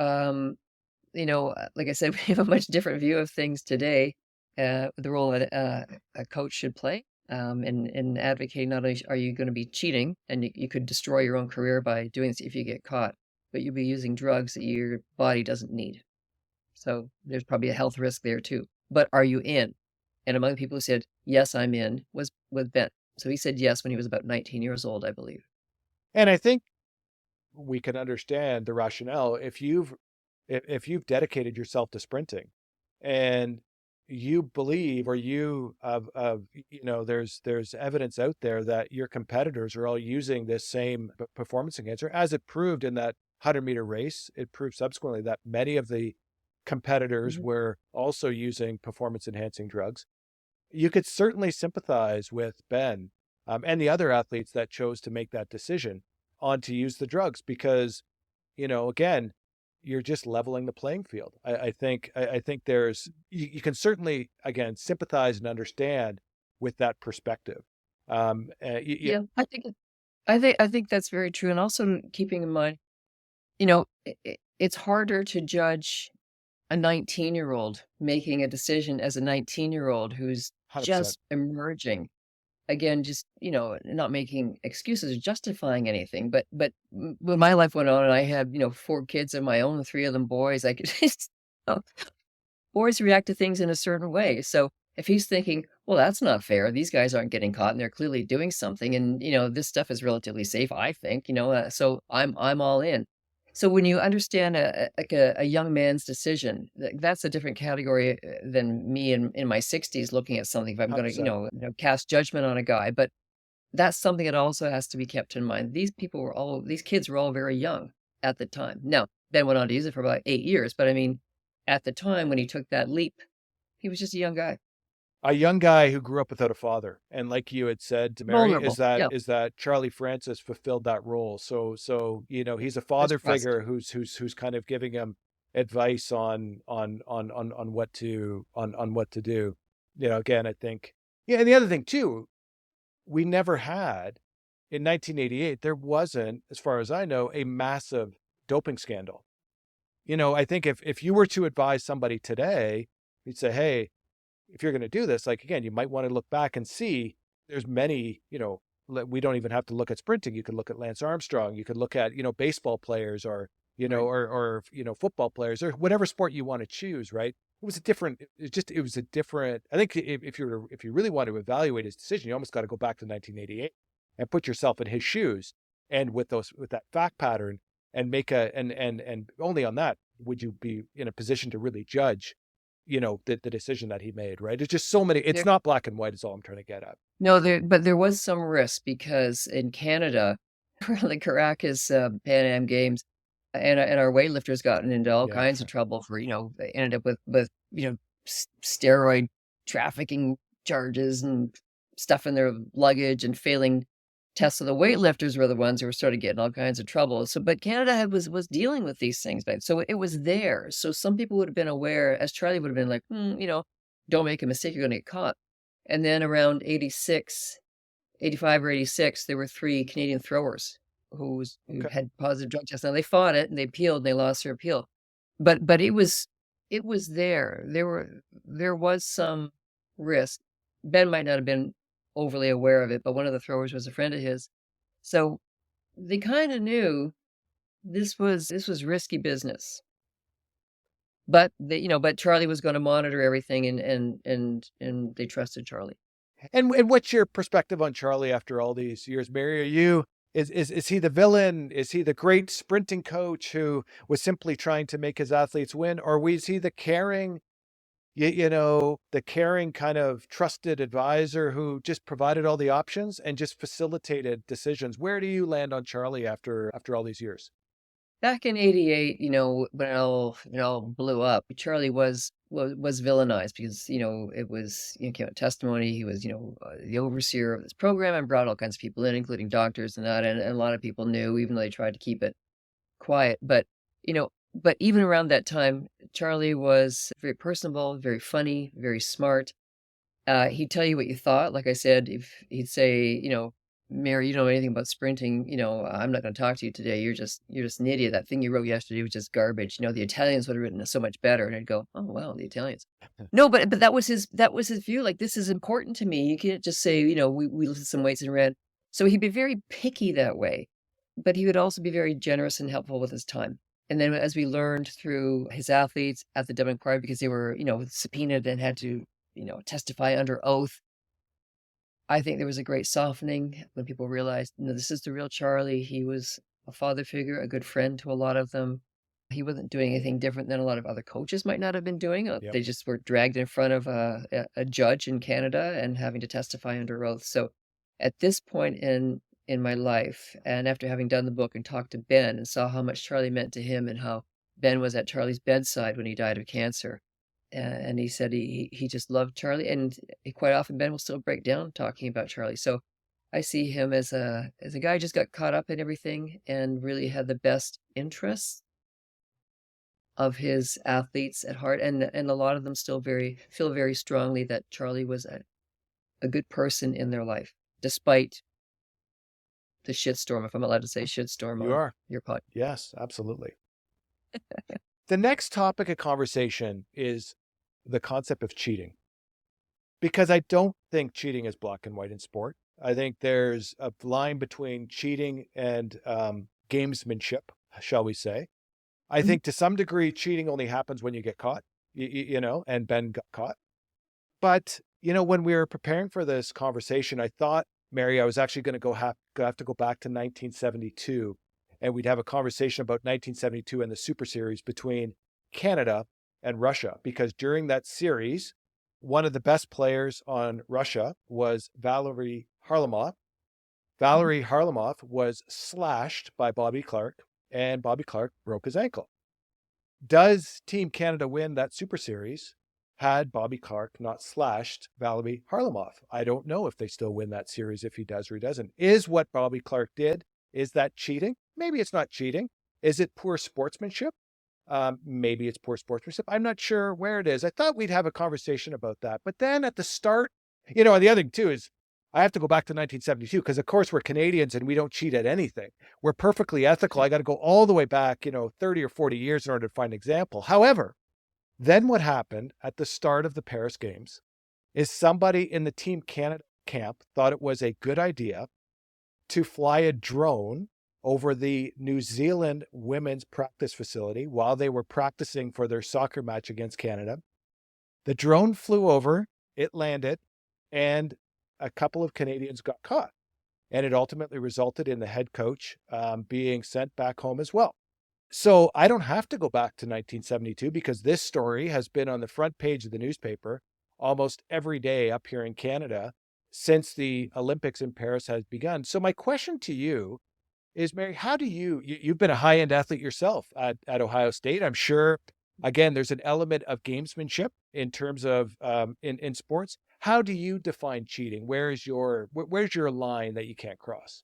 like I said, we have a much different view of things today, the role that a coach should play, in advocating not only are you going to be cheating, and you could destroy your own career by doing this if you get caught, but you'll be using drugs that your body doesn't need. So there's probably a health risk there too. But are you in? And among the people who said, yes, I'm in, was Ben. So he said yes when he was about 19 years old, I believe. And I think we can understand the rationale if you've dedicated yourself to sprinting and you believe, or there's evidence out there that your competitors are all using this same performance enhancer, as it proved in that 100-meter race. It proved subsequently that many of the competitors Mhm. were also using performance enhancing drugs. You could certainly sympathize with Ben, and the other athletes that chose to make that decision on to use the drugs, because, again, you're just leveling the playing field. I think there's, you can certainly, again, sympathize and understand with that perspective. Yeah, I think that's very true. And also keeping in mind, it's harder to judge a 19-year-old making a decision as a 19-year-old who's 100%. just emerging. Again, just, not making excuses or justifying anything. But when my life went on and I had, 4 kids of my own, 3 of them boys, I could just, boys react to things in a certain way. So if he's thinking, well, that's not fair, these guys aren't getting caught and they're clearly doing something, and this stuff is relatively safe, I think, so I'm all in. So when you understand a young man's decision, that's a different category than me in my 60s looking at something. If I'm going to, 100%. cast judgment on a guy, but that's something that also has to be kept in mind. These kids were all very young at the time. Now, Ben went on to use it for about 8 years, but I mean, at the time when he took that leap, he was just a young guy. A young guy who grew up without a father, and like you had said to Mary, is Vulnerable. that Yeah. is that Charlie Francis fulfilled that role. So he's a There's father trust. figure who's kind of giving him advice on what to do. Again, I think, yeah. And the other thing too, we never had, in 1988, there wasn't, as far as I know, a massive doping scandal. I think if you were to advise somebody today, you'd say, hey, if you're going to do this, like, again, you might want to look back and see there's many, we don't even have to look at sprinting. You could look at Lance Armstrong. You could look at, baseball players or, Right. football players or whatever sport you want to choose. Right. It was a different, I think if you really want to evaluate his decision, you almost got to go back to 1988 and put yourself in his shoes and with that fact pattern and and only on that would you be in a position to really judge the decision that he made, right? It's just so many, it's There, not black and white is all I'm trying to get at. no, but there was some risk because in Canada, for the Caracas Pan Am Games, and our weightlifters gotten into all Yeah. kinds of trouble for they ended up with steroid trafficking charges and stuff in their luggage and failing tests. So the weightlifters were the ones who were sort of getting all kinds of trouble. So, but Canada was dealing with these things, but so it was there. So some people would have been aware, as Charlie would have been like, don't make a mistake, you're going to get caught. And then around 86, 85 or 86, there were 3 Canadian throwers who Okay. had positive drug tests. Now they fought it and they appealed and they lost their appeal. But it was there. There was some risk. Ben might not have been overly aware of it, but one of the throwers was a friend of his. So they kind of knew this was risky business. But but Charlie was going to monitor everything and they trusted Charlie. And what's your perspective on Charlie after all these years, Mary? Is he the villain? Is he the great sprinting coach who was simply trying to make his athletes win? Or was he the caring, the caring kind of trusted advisor who just provided all the options and just facilitated decisions? Where do you land on Charlie after all these years? Back in '88, when it all blew up, Charlie was villainized because, it was, came out testimony. He was, the overseer of this program and brought all kinds of people in, including doctors and that. And a lot of people knew, even though they tried to keep it quiet. But even around that time, Charlie was very personable, very funny, very smart. He'd tell you what you thought. Like I said, if he'd say, Mary, you don't know anything about sprinting, I'm not going to talk to you today. You're just an idiot. That thing you wrote yesterday was just garbage. The Italians would have written it so much better. And I'd go, oh, well, the Italians. No, but that was his view. Like, this is important to me. You can't just say, we lifted some weights and ran. So he'd be very picky that way, but he would also be very generous and helpful with his time. And then as we learned through his athletes at the Dublin Choir, because they were, subpoenaed and had to, testify under oath, I think there was a great softening when people realized, this is the real Charlie. He was a father figure, a good friend to a lot of them. He wasn't doing anything different than a lot of other coaches might not have been doing. Yep. They just were dragged in front of a judge in Canada and having to testify under oath. So at this point in my life, and after having done the book and talked to Ben and saw how much Charlie meant to him and how Ben was at Charlie's bedside when he died of cancer, and he said he just loved Charlie, and quite often Ben will still break down talking about Charlie. So I see him as a guy who just got caught up in everything and really had the best interests of his athletes at heart, and a lot of them still feel very strongly that Charlie was a good person in their life, despite the shitstorm, if I'm allowed to say shitstorm You on are. your pod. Yes, absolutely. The next topic of conversation is the concept of cheating, because I don't think cheating is black and white in sport. I think there's a line between cheating and gamesmanship, shall we say. I Mhm. think to some degree, cheating only happens when you get caught, and Ben got caught. But, when we were preparing for this conversation, I thought, Mary, I was actually going to have to go back to 1972, and we'd have a conversation about 1972 and the Super Series between Canada and Russia, because during that series, one of the best players on Russia was Valery Harlamov. Valery Harlamov was slashed by Bobby Clark, and Bobby Clark broke his ankle. Does Team Canada win that Super Series had Bobby Clark not slashed Valery Harlamov? I don't know if they still win that series, if he does or he doesn't. Is what Bobby Clark did, is that cheating? Maybe it's not cheating. Is it poor sportsmanship? Maybe it's poor sportsmanship. I'm not sure where it is. I thought we'd have a conversation about that. But then at the start, and the other thing too is I have to go back to 1972 because, of course, we're Canadians and we don't cheat at anything. We're perfectly ethical. I got to go all the way back, 30 or 40 years in order to find an example. However, then what happened at the start of the Paris Games is somebody in the Team Canada camp thought it was a good idea to fly a drone over the New Zealand women's practice facility while they were practicing for their soccer match against Canada. The drone flew over, it landed, and a couple of Canadians got caught. And it ultimately resulted in the head coach being sent back home as well. So I don't have to go back to 1972 because this story has been on the front page of the newspaper almost every day up here in Canada since the Olympics in Paris has begun. So my question to you is, Mary, how do you've been a high-end athlete yourself at Ohio State. I'm sure, again, there's an element of gamesmanship in terms of in sports. How do you define cheating? Where's your line that you can't cross?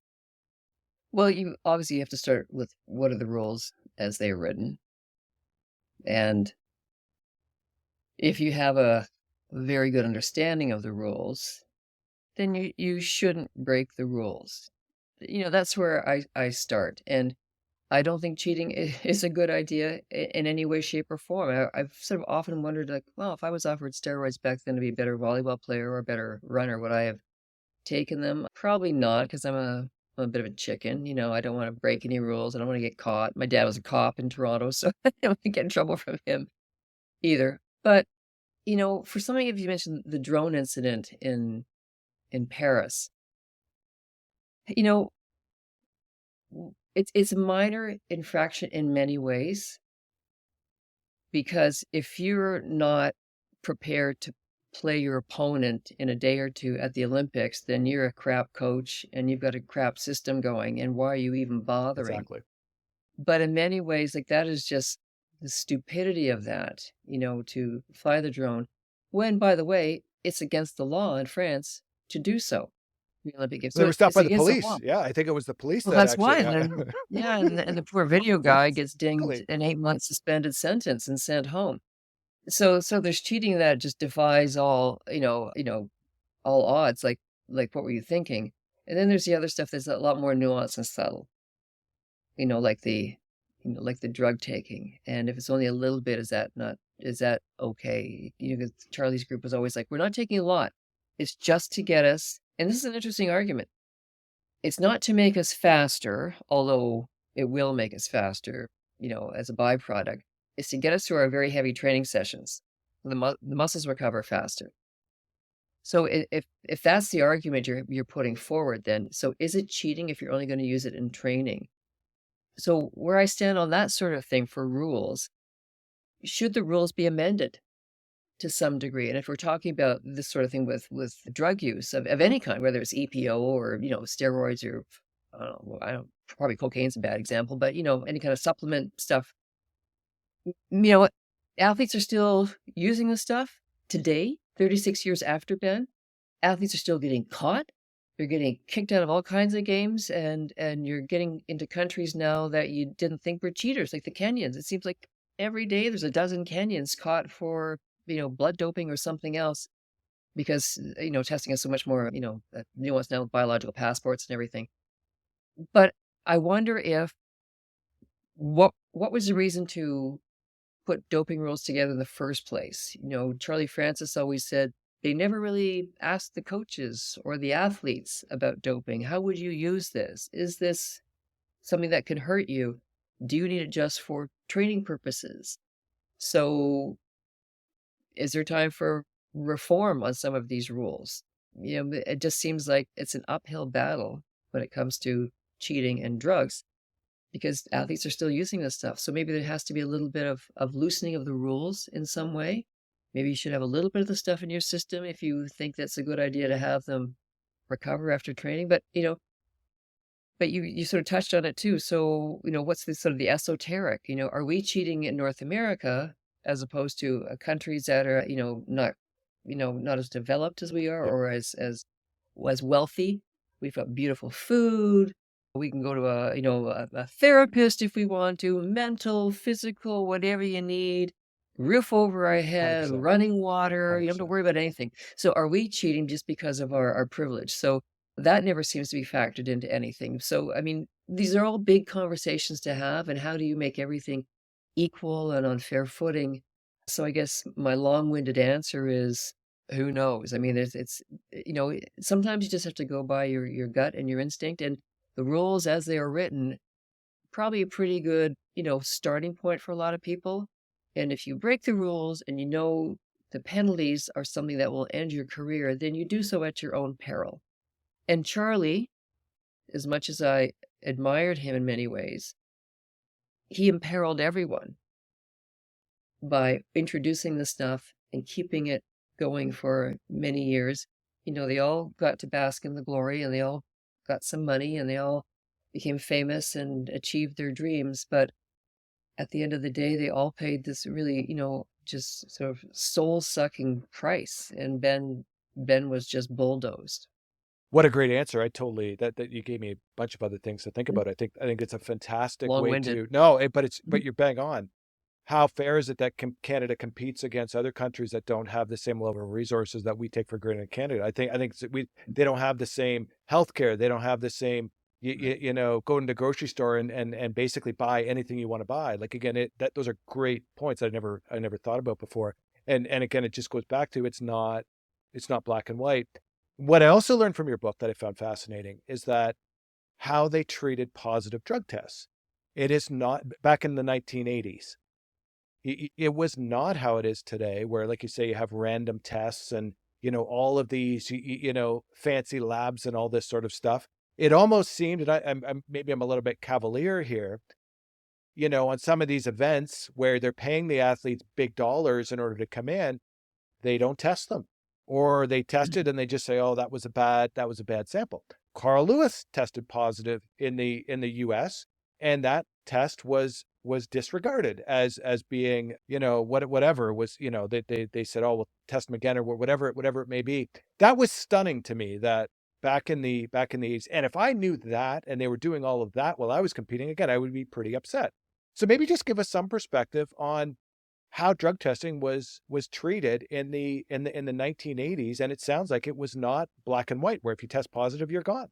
Well, you obviously have to start with what are the rules as they are written. And if you have a very good understanding of the rules, then you shouldn't break the rules. That's where I start. And I don't think cheating is a good idea in any way, shape, or form. I've sort of often wondered, like, well, if I was offered steroids back then to be a better volleyball player or a better runner, would I have taken them? Probably not, because I'm a bit of a chicken. I don't want to break any rules. I don't want to get caught. My dad was a cop in Toronto, so I don't want to get in trouble from him either. But, for something, if you mentioned the drone incident in Paris, it's a minor infraction in many ways, because if you're not prepared to play your opponent in a day or two at the Olympics, then you're a crap coach and you've got a crap system going, and why are you even bothering? Exactly. But in many ways, like, that is just the stupidity of that, to fly the drone, when, by the way, it's against the law in France to do so. The Olympic Games. They were stopped it's by the against the police. law. Yeah, I think it was the police Well, that that's why. actually. And the poor video guy gets dinged Exactly. an 8-month suspended sentence and sent home. So there's cheating that just defies all all odds. Like what were you thinking? And then there's the other stuff that's a lot more nuanced and subtle. Like the drug taking. And if it's only a little bit, is that okay? 'Cause Charlie's group was always like, we're not taking a lot. It's just to get us. And this is an interesting argument. It's not to make us faster, although it will make us faster, as a byproduct. It's to get us through our very heavy training sessions. The muscles recover faster. So if that's the argument you're putting forward, then so is it cheating if you're only going to use it in training? So where I stand on that sort of thing for rules, should the rules be amended to some degree? And if we're talking about this sort of thing with drug use of any kind, whether it's EPO or, steroids or, probably cocaine's a bad example, but, any kind of supplement stuff, athletes are still using this stuff today, 36 years after Ben. Athletes are still getting caught. They're getting kicked out of all kinds of games, and you're getting into countries now that you didn't think were cheaters, like the Kenyans. It seems like every day there's a dozen Kenyans caught for, blood doping or something else, because, testing is so much more, nuanced now with biological passports and everything. But I wonder if what was the reason to put doping rules together in the first place? Charlie Francis always said they never really asked the coaches or the athletes about doping. How would you use this? Is this something that can hurt you? Do you need it just for training purposes? So is there time for reform on some of these rules? It just seems like it's an uphill battle when it comes to cheating and drugs, because athletes are still using this stuff. So maybe there has to be a little bit of loosening of the rules in some way. Maybe you should have a little bit of the stuff in your system if you think that's a good idea to have them recover after training. But, but you sort of touched on it too. So, what's the sort of the esoteric, are we cheating in North America as opposed to countries that are, not as developed as we are, Yeah. or as wealthy? We've got beautiful food. We can go to a therapist if we want to, mental, physical, whatever you need. roof over our head, 100%. running water. You don't have to 100%. worry about anything. So are we cheating just because of our privilege? So that never seems to be factored into anything. So, I mean, these are all big conversations to have. And how do you make everything equal and on fair footing? So I guess my long-winded answer is who knows? I mean, sometimes you just have to go by your gut and your instinct, and the rules as they are written probably a pretty good, starting point for a lot of people. And if you break the rules and you know the penalties are something that will end your career, then you do so at your own peril. And Charlie, as much as I admired him in many ways, he imperiled everyone by introducing the stuff and keeping it going for many years. They all got to bask in the glory, and they all got some money, and they all became famous and achieved their dreams. But at the end of the day, they all paid this really, just sort of soul-sucking price. And Ben was just bulldozed. What a great answer. I totally that you gave me a bunch of other things to think Mm. about. I think it's a fantastic way Long-winded. to no, but Mhm. you're bang on. How fair is it that Canada competes against other countries that don't have the same level of resources that we take for granted in Canada? I think they don't have the same healthcare. They don't have the same go into the grocery store and basically buy anything you want to buy. Like again, those are great points I never thought about before. And again, it just goes back to it's not black and white. What I also learned from your book that I found fascinating is that how they treated positive drug tests. It is not back in the 1980s. It was not how it is today, where, like you say, you have random tests and, all of these, fancy labs and all this sort of stuff. It almost seemed, and maybe I'm a little bit cavalier here, on some of these events where they're paying the athletes big dollars in order to come in, they don't test them, or they test it and they just say, "Oh, that was a bad sample." Carl Lewis tested positive in the US, and that test was disregarded as being, whatever was, they said, "Oh, we'll test him again," or whatever it may be. That was stunning to me that back in the 80s. And if I knew that and they were doing all of that while I was competing again, I would be pretty upset. So maybe just give us some perspective on how drug testing was treated in the 1980s, and it sounds like it was not black and white, where if you test positive, you're gone.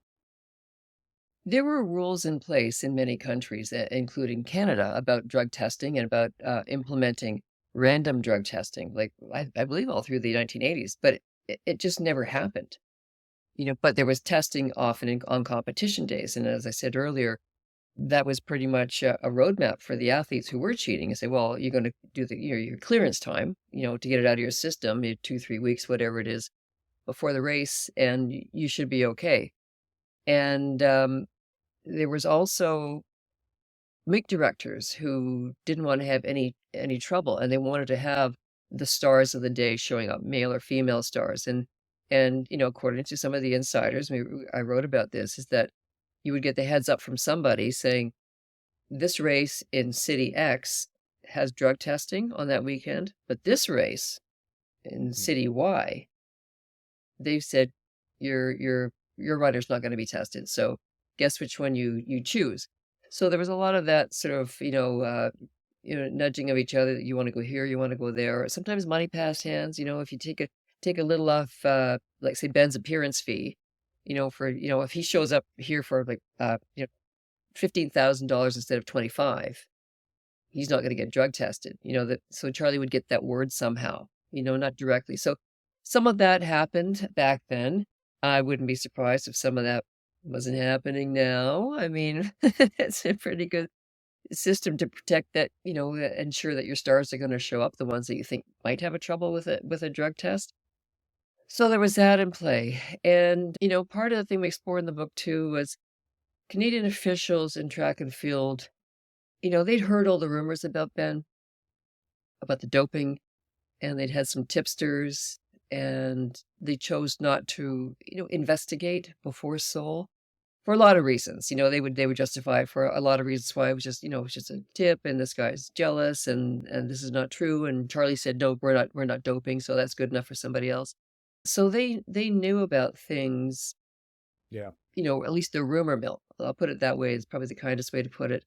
There were rules in place in many countries, including Canada, about drug testing and about implementing random drug testing, like I believe all through the 1980s, but it just never happened. But there was testing often on competition days. And as I said earlier, that was pretty much a roadmap for the athletes who were cheating and say, well, you're going to do your clearance time, to get it out of your system, 2, 3 weeks, whatever it is, before the race, and you should be okay. And there was also meet directors who didn't want to have any trouble, and they wanted to have the stars of the day showing up, male or female stars. And according to some of the insiders, I wrote about this, is that you would get the heads up from somebody saying, this race in city X has drug testing on that weekend, but this race in Mhm. city Y, they've said your rider's not going to be tested. So guess which one you choose. So there was a lot of that sort of, nudging of each other. You want to go here, you want to go there. Sometimes money passed hands. If you take a little off, like say Ben's appearance fee, for if he shows up here for like $15,000 instead of 25, he's not going to get drug tested. So Charlie would get that word somehow. Not directly. So some of that happened back then. I wouldn't be surprised if some of that wasn't happening now. I mean, it's a pretty good system to protect that, ensure that your stars are going to show up, the ones that you think might have a trouble with a drug test. So there was that in play. And, part of the thing we explored in the book too was Canadian officials in track and field, they'd heard all the rumors about Ben, about the doping, and they'd had some tipsters, and they chose not to, investigate before Seoul for a lot of reasons. They would justify it for a lot of reasons why it was just, it's just a tip, and this guy's jealous, and this is not true. And Charlie said, no, we're not doping, so that's good enough for somebody else. So they knew about things, Yeah. at least the rumor mill. I'll put it that way. It's probably the kindest way to put it,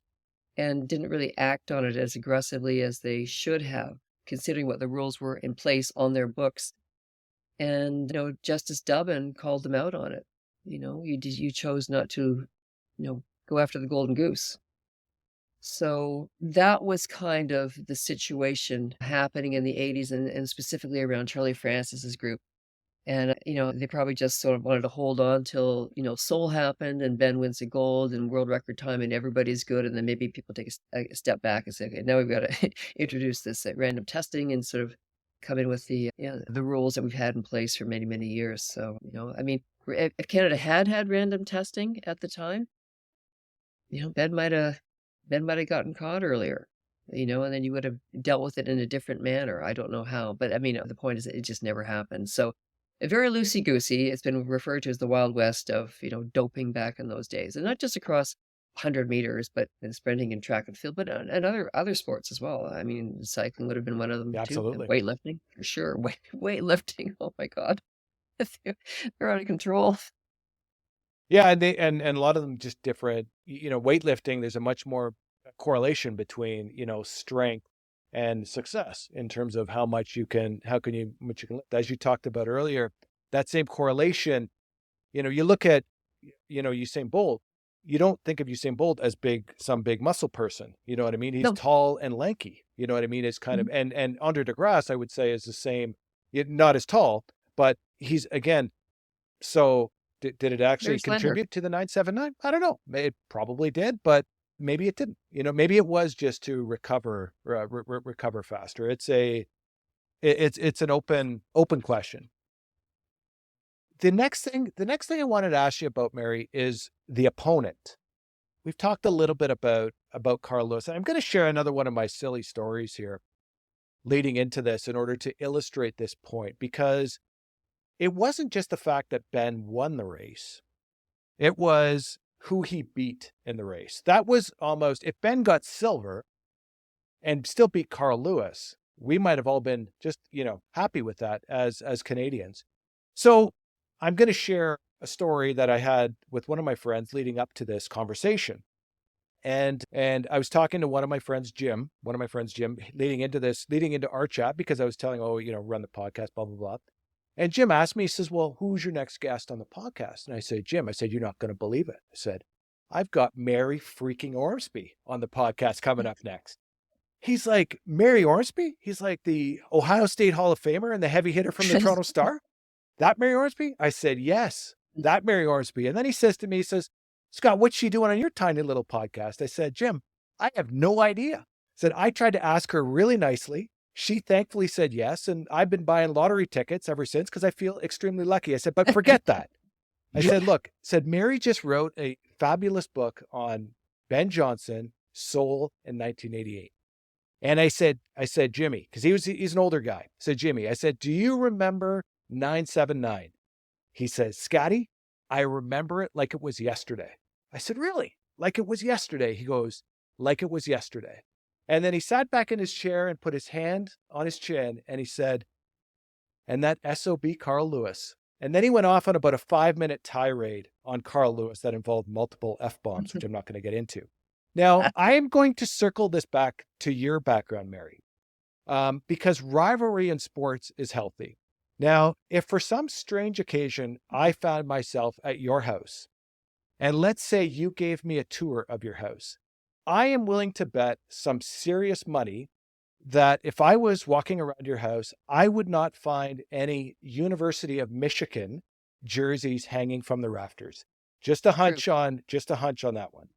and didn't really act on it as aggressively as they should have. considering what the rules were in place on their books. And, Justice Dubin called them out on it. You chose not to, go after the golden goose. So that was kind of the situation happening in the 80s and specifically around Charlie Francis's group. And, they probably just sort of wanted to hold on till, Seoul happened and Ben wins the gold and world record time and everybody's good. And then maybe people take a step back and say, okay, now we've got to introduce this random testing and sort of come in with the rules that we've had in place for many, many years. So, I mean, if Canada had random testing at the time, Ben might have gotten caught earlier, and then you would have dealt with it in a different manner. I don't know how, but I mean, the point is that it just never happened. So very loosey-goosey. It's been referred to as the Wild West of, doping back in those days. And not just across 100 meters, but in sprinting and track and field, but and other sports as well. I mean, cycling would have been one of them Yeah, too. absolutely. Weightlifting, for sure. Weightlifting, oh my God. They're out of control. Yeah, and a lot of them just different. Weightlifting, there's a much more correlation between, strength and success in terms of how much you can lift. As you talked about earlier, that same correlation, you look at, Usain Bolt, you don't think of Usain Bolt as some big muscle person. You know what I mean? He's No. tall and lanky. You know what I mean? It's kind of, Mm-hmm. and Andre deGrasse, I would say, is the same, not as tall, but he's, again, so did it actually Very slender. contribute to the 979? I don't know. It probably did, but maybe it didn't. Maybe it was just to recover faster. It's an open question. The next thing I wanted to ask you about, Mary, is the opponent. We've talked a little bit about Carl Lewis, and I'm going to share another one of my silly stories here leading into this in order to illustrate this point, because it wasn't just the fact that Ben won the race. It was who he beat in the race. That was almost, if Ben got silver and still beat Carl Lewis, we might have all been just, happy with that as Canadians. So I'm going to share a story that I had with one of my friends leading up to this conversation. And I was talking to one of my friends, Jim, leading into our chat, because I was telling, run the podcast, blah, blah, blah. And Jim asked me, he says, well, who's your next guest on the podcast? And I said, Jim, you're not going to believe it. I said, I've got Mary freaking Ormsby on the podcast coming up next. He's like, Mary Ormsby? He's like the Ohio State Hall of Famer and the heavy hitter from the Toronto Star? That Mary Ormsby? I said, yes, that Mary Ormsby. And then he says to me, Scott, what's she doing on your tiny little podcast? I said, Jim, I have no idea. I said, I tried to ask her really nicely. She thankfully said yes. And I've been buying lottery tickets ever since because I feel extremely lucky. I said, but forget that. I said, Mary just wrote a fabulous book on Ben Johnson, Seoul in 1988. And I said, Jimmy, because he's an older guy. I said, Jimmy, do you remember 979? He says, Scotty, I remember it like it was yesterday. I said, really? Like it was yesterday? He goes, like it was yesterday. And then he sat back in his chair and put his hand on his chin and he said, and that SOB Carl Lewis. And then he went off on about a 5-minute tirade on Carl Lewis that involved multiple F-bombs, which I'm not going to get into. Now, I am going to circle this back to your background, Mary, because rivalry in sports is healthy. Now, if for some strange occasion I found myself at your house, and let's say you gave me a tour of your house, I am willing to bet some serious money that if I was walking around your house, I would not find any University of Michigan jerseys hanging from the rafters. Just a hunch on that one,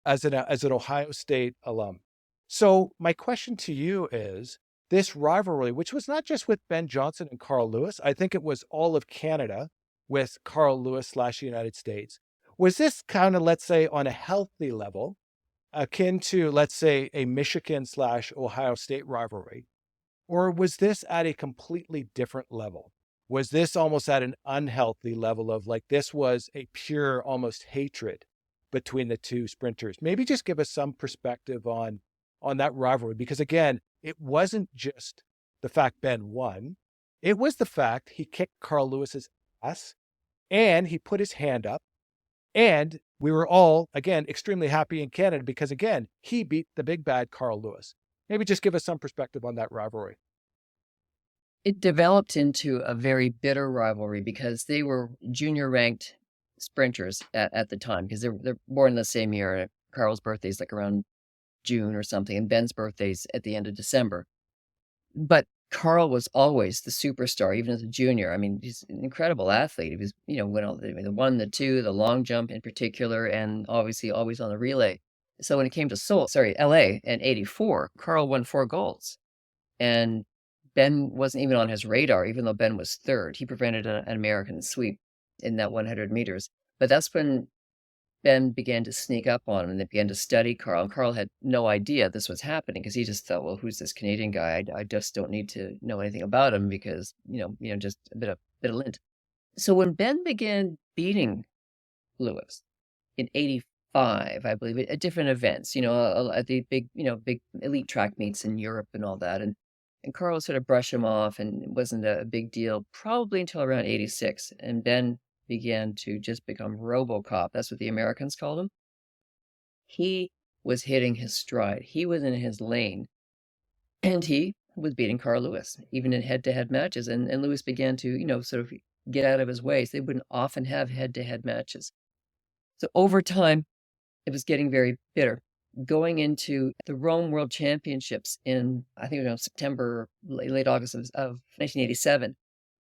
as an Ohio State alum. So my question to you is, this rivalry, which was not just with Ben Johnson and Carl Lewis, I think it was all of Canada with Carl Lewis / United States. Was this kind of, let's say, on a healthy level, akin to, let's say, a Michigan / Ohio State rivalry? Or was this at a completely different level? Was this almost at an unhealthy level of, like, this was a pure almost hatred between the two sprinters? Maybe just give us some perspective on that rivalry, because again, it wasn't just the fact Ben won. It was the fact he kicked Carl Lewis's ass and he put his hand up, and we were all, again, extremely happy in Canada because, again, he beat the big bad Carl Lewis. Maybe just give us some perspective on that rivalry. It developed into a very bitter rivalry because they were junior ranked sprinters at the time, because they're born the same year. Carl's birthday's like around June or something, and Ben's birthday's at the end of December. But Carl was always the superstar, even as a junior. I mean, he's an incredible athlete. He was, went all the one, the two, the long jump in particular, and obviously always on the relay. So when it came to LA in '84, Carl won 4 golds. And Ben wasn't even on his radar, even though Ben was third. He prevented an American sweep in that 100 meters. But that's when Ben began to sneak up on him, and they began to study Carl. And Carl had no idea this was happening, because he just thought, well, who's this Canadian guy? I just don't need to know anything about him, because, just a bit of lint. So when Ben began beating Lewis in '85, I believe, at different events, at the big elite track meets in Europe and all that. And Carl would sort of brush him off, and it wasn't a big deal, probably until around '86. And Ben began to just become RoboCop. That's what the Americans called him. He was hitting his stride. He was in his lane. And he was beating Carl Lewis, even in head-to-head matches. And Lewis began to, sort of get out of his way. So they wouldn't often have head-to-head matches. So over time, it was getting very bitter. Going into the Rome World Championships in, I think, September, late August of 1987,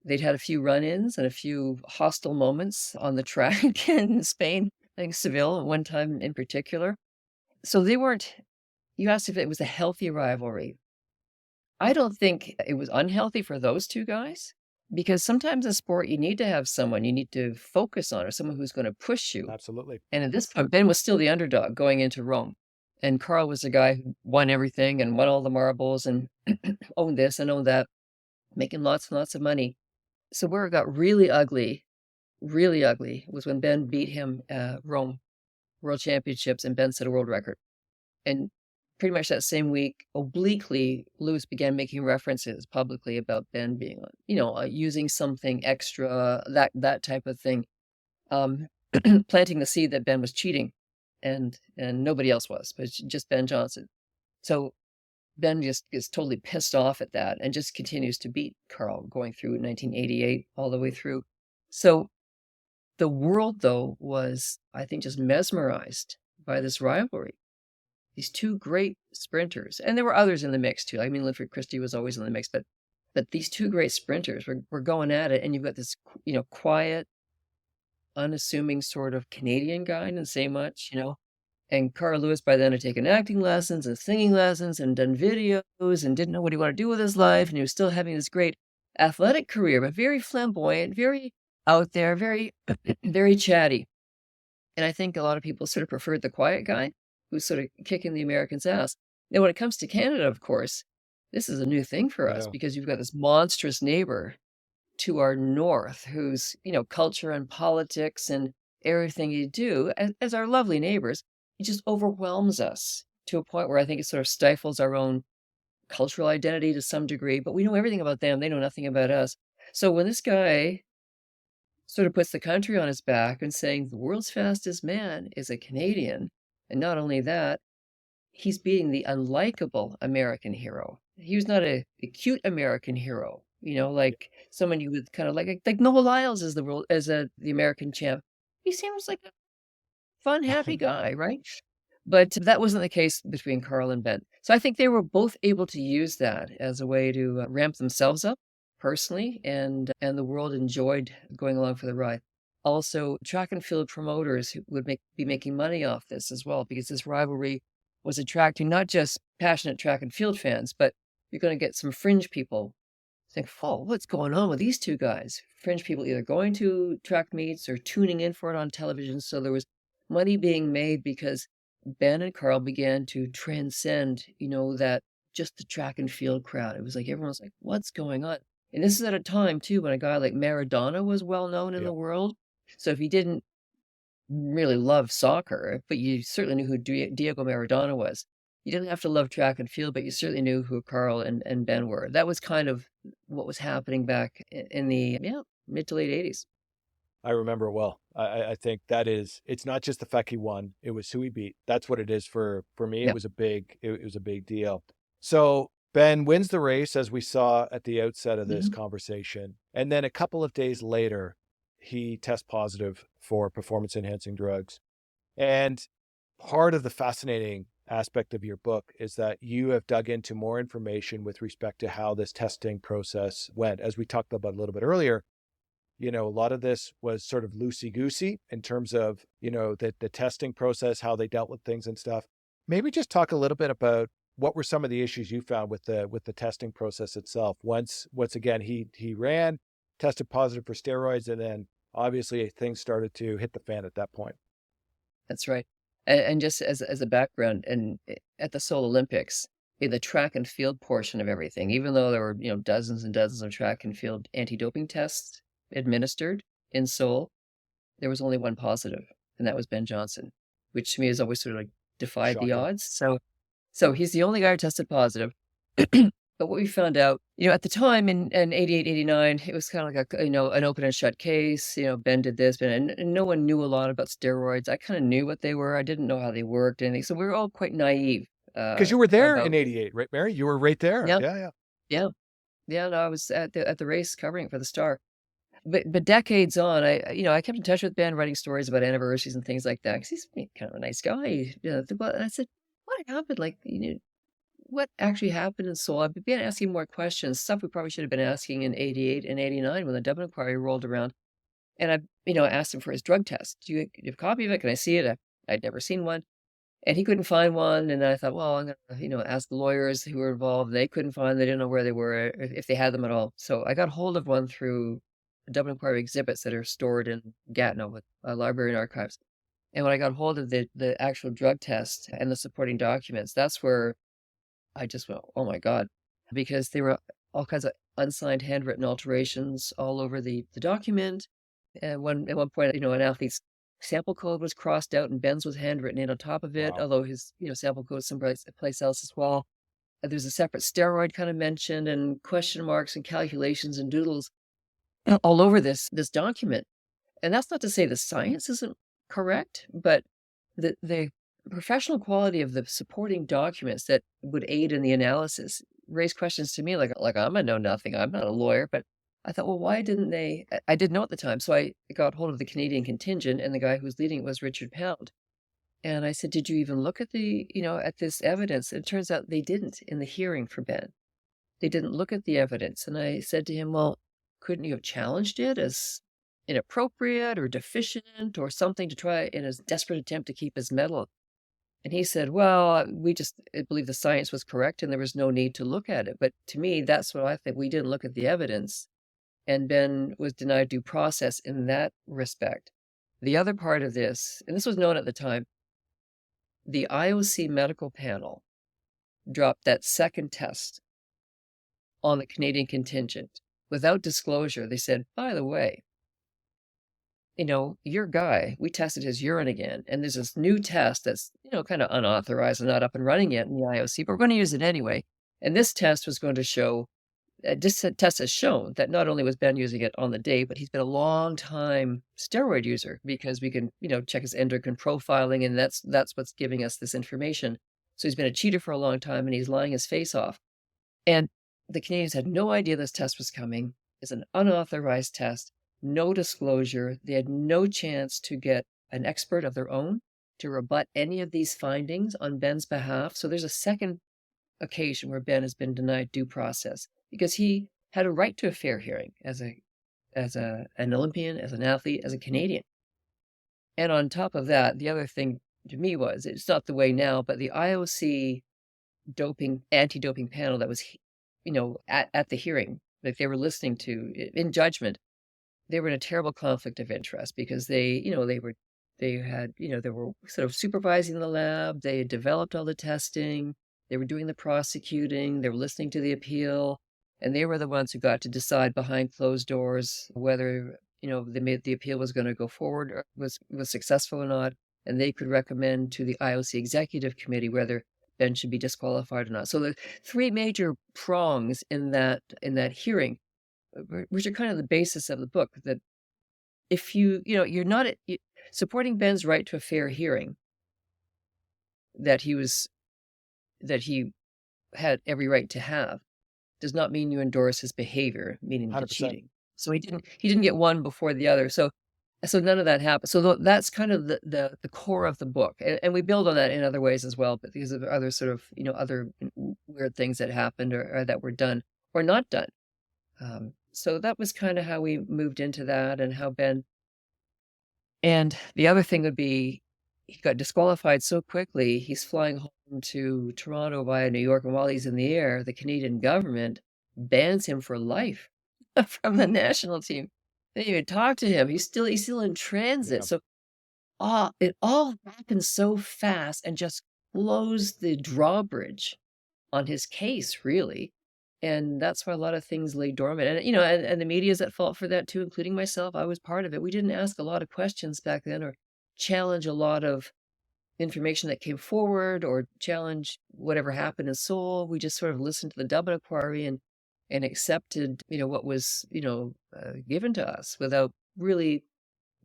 they'd had a few run-ins and a few hostile moments on the track in Spain, I think Seville at one time in particular. So they weren't, you asked if it was a healthy rivalry. I don't think it was unhealthy for those two guys, because sometimes in sport, you need to have someone you need to focus on, or someone who's going to push you. Absolutely. And at this point, Ben was still the underdog going into Rome. And Carl was the guy who won everything and won all the marbles and owned this and owned that, making lots and lots of money. So where it got really ugly, was when Ben beat him at Rome World Championships, and Ben set a world record. And pretty much that same week, obliquely, Lewis began making references publicly about Ben being, using something extra, that type of thing, planting the seed that Ben was cheating, and nobody else was, but just Ben Johnson. So Ben just gets totally pissed off at that and just continues to beat Carl, going through 1988 all the way through. So the world, though, was, I think, just mesmerized by this rivalry. These two great sprinters, and there were others in the mix too. I mean, Linford Christie was always in the mix, but these two great sprinters were going at it, and you've got this, quiet, unassuming sort of Canadian guy, didn't say much, And Carl Lewis by then had taken acting lessons and singing lessons and done videos and didn't know what he wanted to do with his life. And he was still having this great athletic career, but very flamboyant, very out there, very, very chatty. And I think a lot of people sort of preferred the quiet guy who's sort of kicking the Americans' ass. Now, when it comes to Canada, of course, this is a new thing for us, because you've got this monstrous neighbor to our north whose, culture and politics and everything you do, as our lovely neighbors, it just overwhelms us to a point where I think it sort of stifles our own cultural identity to some degree. But we know everything about them. They know nothing about us. So when this guy sort of puts the country on his back and saying the world's fastest man is a Canadian, and not only that, he's being the unlikable American hero. He was not a cute American hero, like someone you would kind of like Noah Lyles is the American champ. He seems like a fun, happy guy, right? But that wasn't the case between Carl and Ben. So I think they were both able to use that as a way to ramp themselves up personally, and the world enjoyed going along for the ride. Also, track and field promoters who would be making money off this as well, because this rivalry was attracting not just passionate track and field fans, but you're going to get some fringe people think, oh, what's going on with these two guys? Fringe people either going to track meets or tuning in for it on television. So there was money being made because Ben and Carl began to transcend, that just the track and field crowd. It was like everyone's like, what's going on? And this is at a time, too, when a guy like Maradona was well known in the world. So if you didn't really love soccer, but you certainly knew who Diego Maradona was, you didn't have to love track and field, but you certainly knew who Carl and Ben were. That was kind of what was happening back in the mid to late 80s. I remember well. I think it's not just the fact he won, it was who he beat. That's what it is for me. It was a big deal. So Ben wins the race, as we saw at the outset of this Mhm. conversation. And then a couple of days later, he tests positive for performance enhancing drugs. And part of the fascinating aspect of your book is that you have dug into more information with respect to how this testing process went. As we talked about a little bit earlier, a lot of this was sort of loosey goosey in terms of, the testing process, how they dealt with things and stuff. Maybe just talk a little bit about what were some of the issues you found with the testing process itself. Once again, he ran, tested positive for steroids, and then obviously things started to hit the fan at that point. That's right. And just as a background, and at the Seoul Olympics, in the track and field portion of everything, even though there were, dozens and dozens of track and field anti-doping tests administered in Seoul, there was only one positive, and that was Ben Johnson, which to me has always sort of like defied the Shocking. odds. So he's the only guy who tested positive. But what we found out, at the time in 88, 89, it was kind of like an open and shut case. Ben did this, and no one knew a lot about steroids. I kind of knew what they were. I didn't know how they worked, anything. So we were all quite naive Because you were there in about. '88, right, Mary? You were right there. Yeah, Yeah, yeah. yeah, yeah. No, I was at the race covering it for the Star. But decades on, I kept in touch with Ben, writing stories about anniversaries and things like that, because he's kind of a nice guy. But I said, what happened? Like, what actually happened in Seoul? I began asking more questions, stuff we probably should have been asking in 88 and 89 when the Dublin inquiry rolled around. And I asked him for his drug test. Do you have a copy of it? Can I see it? I'd never seen one. And he couldn't find one. And I thought, well, I'm going to, ask the lawyers who were involved. They couldn't find, they didn't know where they were, if they had them at all. So I got hold of one through the Dublin inquiry exhibits that are stored in Gatineau with library and archives. And when I got hold of the actual drug test and the supporting documents, that's where I just went, oh my God, because there were all kinds of unsigned handwritten alterations all over the document. And at one point, an athlete's sample code was crossed out and Ben's was handwritten in on top of it, Wow. although his, sample code is someplace else as well. There's a separate steroid kind of mentioned, and question marks and calculations and doodles all over this document. And that's not to say the science isn't correct, but the professional quality of the supporting documents that would aid in the analysis raised questions to me, like I'm a know nothing. I'm not a lawyer, but I thought, well, why didn't they? I didn't know at the time, so I got hold of the Canadian contingent, and the guy who was leading it was Richard Pound. And I said, did you even look at at this evidence? And it turns out they didn't in the hearing for Ben. They didn't look at the evidence. And I said to him, well, couldn't you have challenged it as inappropriate or deficient or something to try in a desperate attempt to keep his medal? And he said, well, we just believe the science was correct and there was no need to look at it. But to me, that's what I think. We didn't look at the evidence, and Ben was denied due process in that respect. The other part of this, and this was known at the time, the IOC medical panel dropped that second test on the Canadian contingent without disclosure. They said, by the way, your guy, we tested his urine again, and there's this new test that's, kind of unauthorized and not up and running yet in the IOC, but we're going to use it anyway. And this test was going to show, this test has shown that not only was Ben using it on the day, but he's been a long time steroid user, because we can, check his endocrine profiling, and that's what's giving us this information. So he's been a cheater for a long time, and he's lying his face off. And the Canadians had no idea this test was coming. It's an unauthorized test. No disclosure. They had no chance to get an expert of their own to rebut any of these findings on Ben's behalf. So there's a second occasion where Ben has been denied due process, because he had a right to a fair hearing as an Olympian, as an athlete, as a Canadian. And on top of that, the other thing to me was, it's not the way now, but the IOC anti-doping panel that was, at the hearing, like they were listening to in judgment, they were in a terrible conflict of interest, because they were sort of supervising the lab. They had developed all the testing. They were doing the prosecuting. They were listening to the appeal, and they were the ones who got to decide behind closed doors whether, the appeal was going to go forward or was successful or not. And they could recommend to the IOC executive committee whether Ben should be disqualified or not. So the three major prongs in that hearing, which are kind of the basis of the book, that if you're not supporting Ben's right to a fair hearing, that he had every right to have, does not mean you endorse his behavior, meaning the 100%. cheating. So he didn't get one before the other. So none of that happened. So that's kind of the core of the book, and we build on that in other ways as well, but because of other sort of other weird things that happened or that were done or not done. So that was kind of how we moved into that, and how Ben. And the other thing would be, he got disqualified so quickly. He's flying home to Toronto via New York, and while he's in the air, the Canadian government bans him for life from the national team. They didn't even talk to him. He's still in transit. Yeah. So it all happened so fast and just closed the drawbridge on his case, really. And that's why a lot of things lay dormant. And, and the media is at fault for that too, including myself. I was part of it. We didn't ask a lot of questions back then, or challenge a lot of information that came forward, or challenge whatever happened in Seoul. We just sort of listened to the Dublin Inquiry and accepted, what was, given to us, without really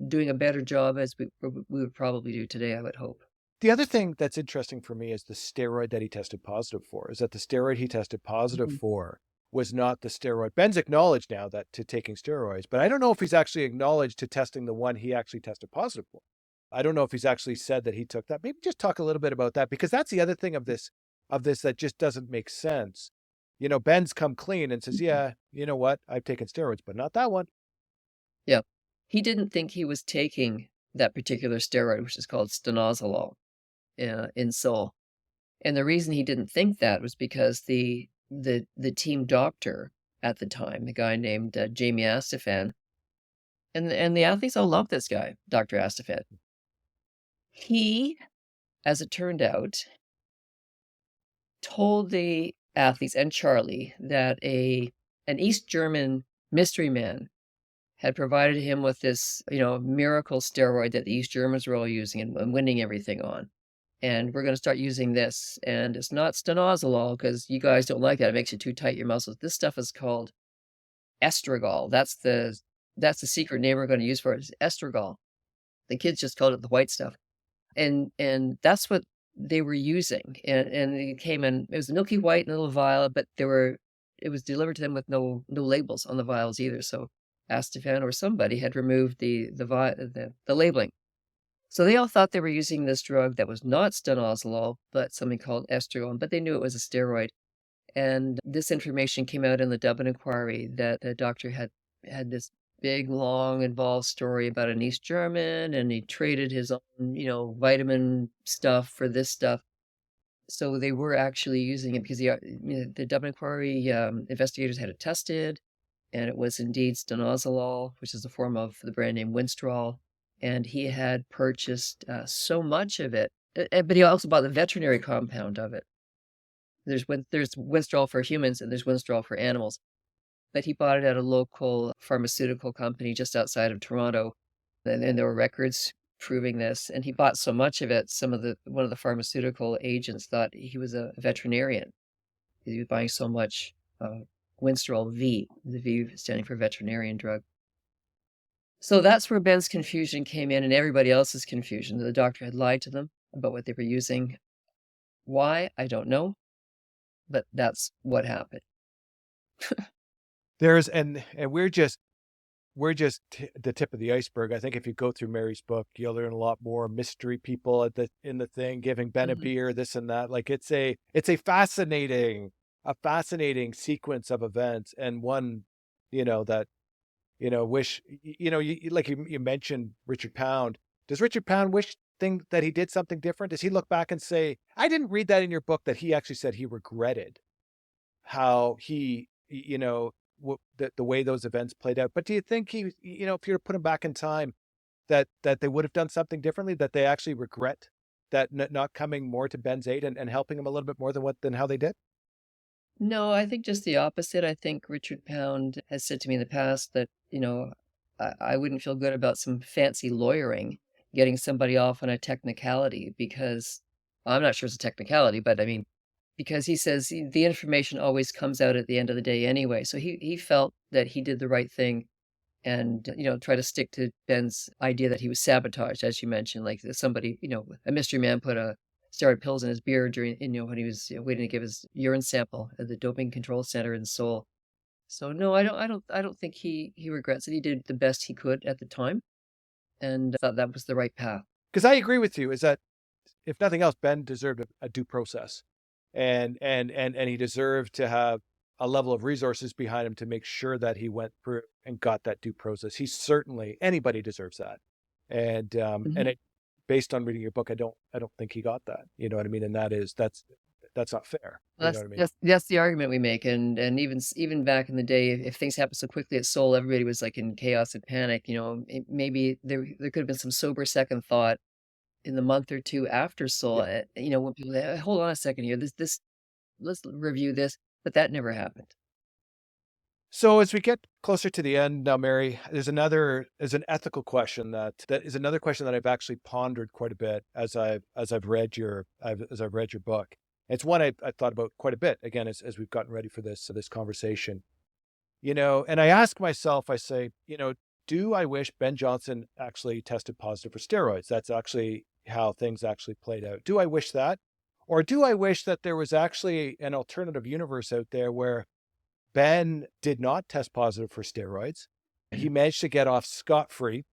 doing a better job as we would probably do today, I would hope. The other thing that's interesting for me is the steroid that he tested positive for. Is that the steroid he tested positive for was not the steroid. Ben's acknowledged now that to taking steroids, but I don't know if he's actually acknowledged to testing the one he actually tested positive for. I don't know if he's actually said that he took that. Maybe just talk a little bit about that, because that's the other thing of this that just doesn't make sense. Ben's come clean and says, yeah, you know what? I've taken steroids, but not that one. Yeah. He didn't think he was taking that particular steroid, which is called stanozolol, in Seoul. And the reason he didn't think that was because the team doctor at the time, a guy named Jamie Astafan, and the athletes all loved this guy, Dr. Astafan. He, as it turned out, told the athletes and Charlie that an East German mystery man had provided him with this, miracle steroid that the East Germans were all using and winning everything on. And we're going to start using this. And it's not stanozolol, because you guys don't like that. It makes you too tight, your muscles. This stuff is called estragol. That's the secret name we're going to use for it, is estragol. The kids just called it the white stuff. And that's what they were using. And it came in, it was milky white in a little vial, but it was delivered to them with no labels on the vials either. So Astafan or somebody had removed the labeling. So they all thought they were using this drug that was not stanozolol, but something called estragol, but they knew it was a steroid. And this information came out in the Dublin Inquiry, that the doctor had this big, long, involved story about an East German, and he traded his own, vitamin stuff for this stuff. So they were actually using it because the Dublin Inquiry investigators had it tested, and it was indeed stanozolol, which is a form of the brand name Winstrol. And he had purchased so much of it, but he also bought the veterinary compound of it. There's Winstrol for humans and there's Winstrol for animals. But he bought it at a local pharmaceutical company just outside of Toronto, and there were records proving this. And he bought so much of it, one of the pharmaceutical agents thought he was a veterinarian. He was buying so much Winstrol V, the V standing for veterinarian drug. So that's where Ben's confusion came in, and everybody else's confusion. The doctor had lied to them about what they were using. Why? I don't know. But that's what happened. And we're just the tip of the iceberg. I think if you go through Mary's book, you'll learn a lot more mystery people in the thing, giving Ben a beer, this and that. Like it's a fascinating sequence of events, and one, that, wish, you mentioned Richard Pound. Does Richard Pound wish that he did something different? Does he look back and say, I didn't read that in your book, that he actually said he regretted how he, the way those events played out. But do you think he, if you were to put him back in time, that they would have done something differently, that they actually regret that not coming more to Ben's aid and helping him a little bit more than how they did? No, I think just the opposite. I think Richard Pound has said to me in the past that, I wouldn't feel good about some fancy lawyering, getting somebody off on a technicality, because I'm not sure it's a technicality, but I mean, because he says the information always comes out at the end of the day anyway. So he felt that he did the right thing, and, try to stick to Ben's idea that he was sabotaged, as you mentioned, like somebody, a mystery man put a steroid pills in his beer during, when he was waiting to give his urine sample at the doping control center in Seoul. So no, I don't think he regrets it. He did the best he could at the time, and thought that was the right path. Because I agree with you, is that if nothing else, Ben deserved a due process, and he deserved to have a level of resources behind him to make sure that he went through and got that due process. He certainly, anybody deserves that, and Mhm. it, based on reading your book, I don't think he got that. You know what I mean? And that's not fair. You know That's what I mean? that's the argument we make, and even back in the day, if things happened so quickly at Seoul, everybody was like in chaos and panic. Maybe there could have been some sober second thought in the month or two after Seoul. Yeah. When people say, hold on a second here, this let's review this, but that never happened. So as we get closer to the end now, Mary, there's an ethical question that is another question that I've actually pondered quite a bit as I've read your book. It's one I thought about quite a bit again as we've gotten ready for this conversation. And I ask myself, I say, do I wish Ben Johnson actually tested positive for steroids? That's actually how things actually played out. Do I wish that? Or do I wish that there was actually an alternative universe out there where Ben did not test positive for steroids? He managed to get off scot-free,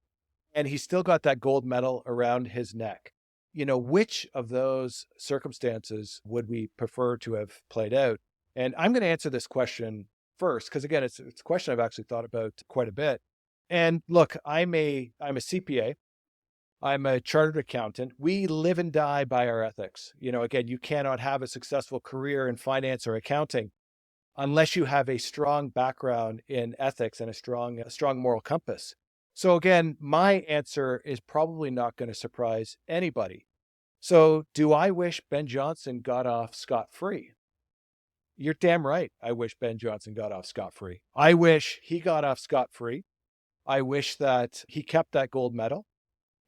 and he still got that gold medal around his neck. Which of those circumstances would we prefer to have played out? And I'm going to answer this question first, because again, it's a question I've actually thought about quite a bit. And look, I'm a CPA. I'm a chartered accountant. We live and die by our ethics. Again, you cannot have a successful career in finance or accounting unless you have a strong background in ethics and a strong moral compass. So again, my answer is probably not going to surprise anybody. So do I wish Ben Johnson got off scot-free? You're damn right. I wish Ben Johnson got off scot-free. I wish he got off scot-free. I wish that he kept that gold medal.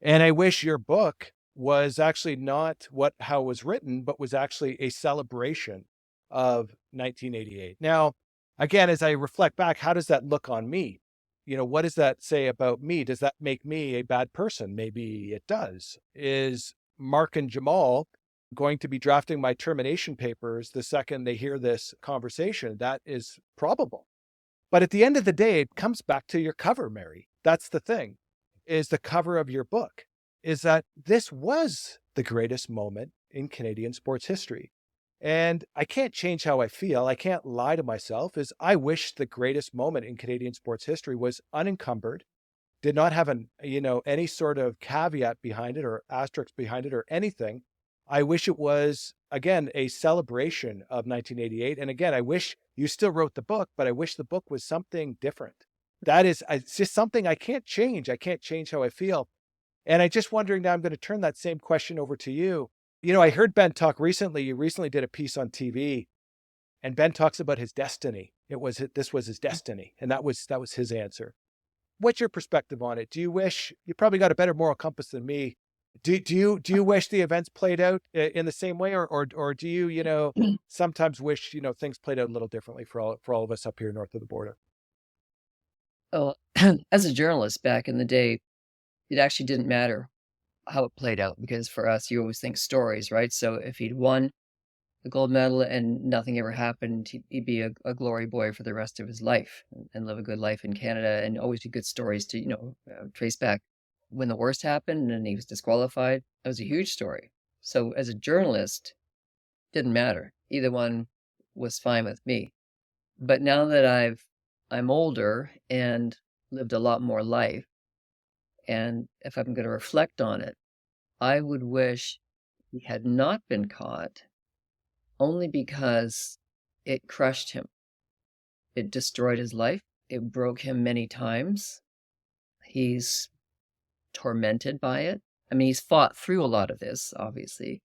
And I wish your book was actually not how it was written, but was actually a celebration of 1988. Now, again, as I reflect back, how does that look on me? What does that say about me? Does that make me a bad person? Maybe it does. Is Mark and Jamal going to be drafting my termination papers the second they hear this conversation? That is probable. But at the end of the day, it comes back to your cover, Mary. That's the thing, is the cover of your book, is that this was the greatest moment in Canadian sports history. And I can't change how I feel. I can't lie to myself. Is I wish the greatest moment in Canadian sports history was unencumbered, did not have any sort of caveat behind it or asterisk behind it or anything. I wish it was, again, a celebration of 1988. And again, I wish you still wrote the book, but I wish the book was something different. It's just something I can't change. I can't change how I feel. And I just wondering now, I'm going to turn that same question over to you. I heard Ben talk recently. You recently did a piece on TV, and Ben talks about his destiny. This was his destiny, and that was his answer. What's your perspective on it? Do you wish you probably got a better moral compass than me? Do you wish the events played out in the same way, or do you sometimes wish things played out a little differently for all of us up here north of the border? Oh, as a journalist back in the day, it actually didn't matter how it played out, because for us, you always think stories, right? So if he'd won the gold medal and nothing ever happened, he'd be a glory boy for the rest of his life and live a good life in Canada, and always be good stories to, trace back. When the worst happened and he was disqualified, that was a huge story. So as a journalist, didn't matter. Either one was fine with me. But now that I'm older and lived a lot more life, and if I'm going to reflect on it, I would wish he had not been caught, only because it crushed him. It destroyed his life. It broke him many times. He's tormented by it. I mean, he's fought through a lot of this, obviously,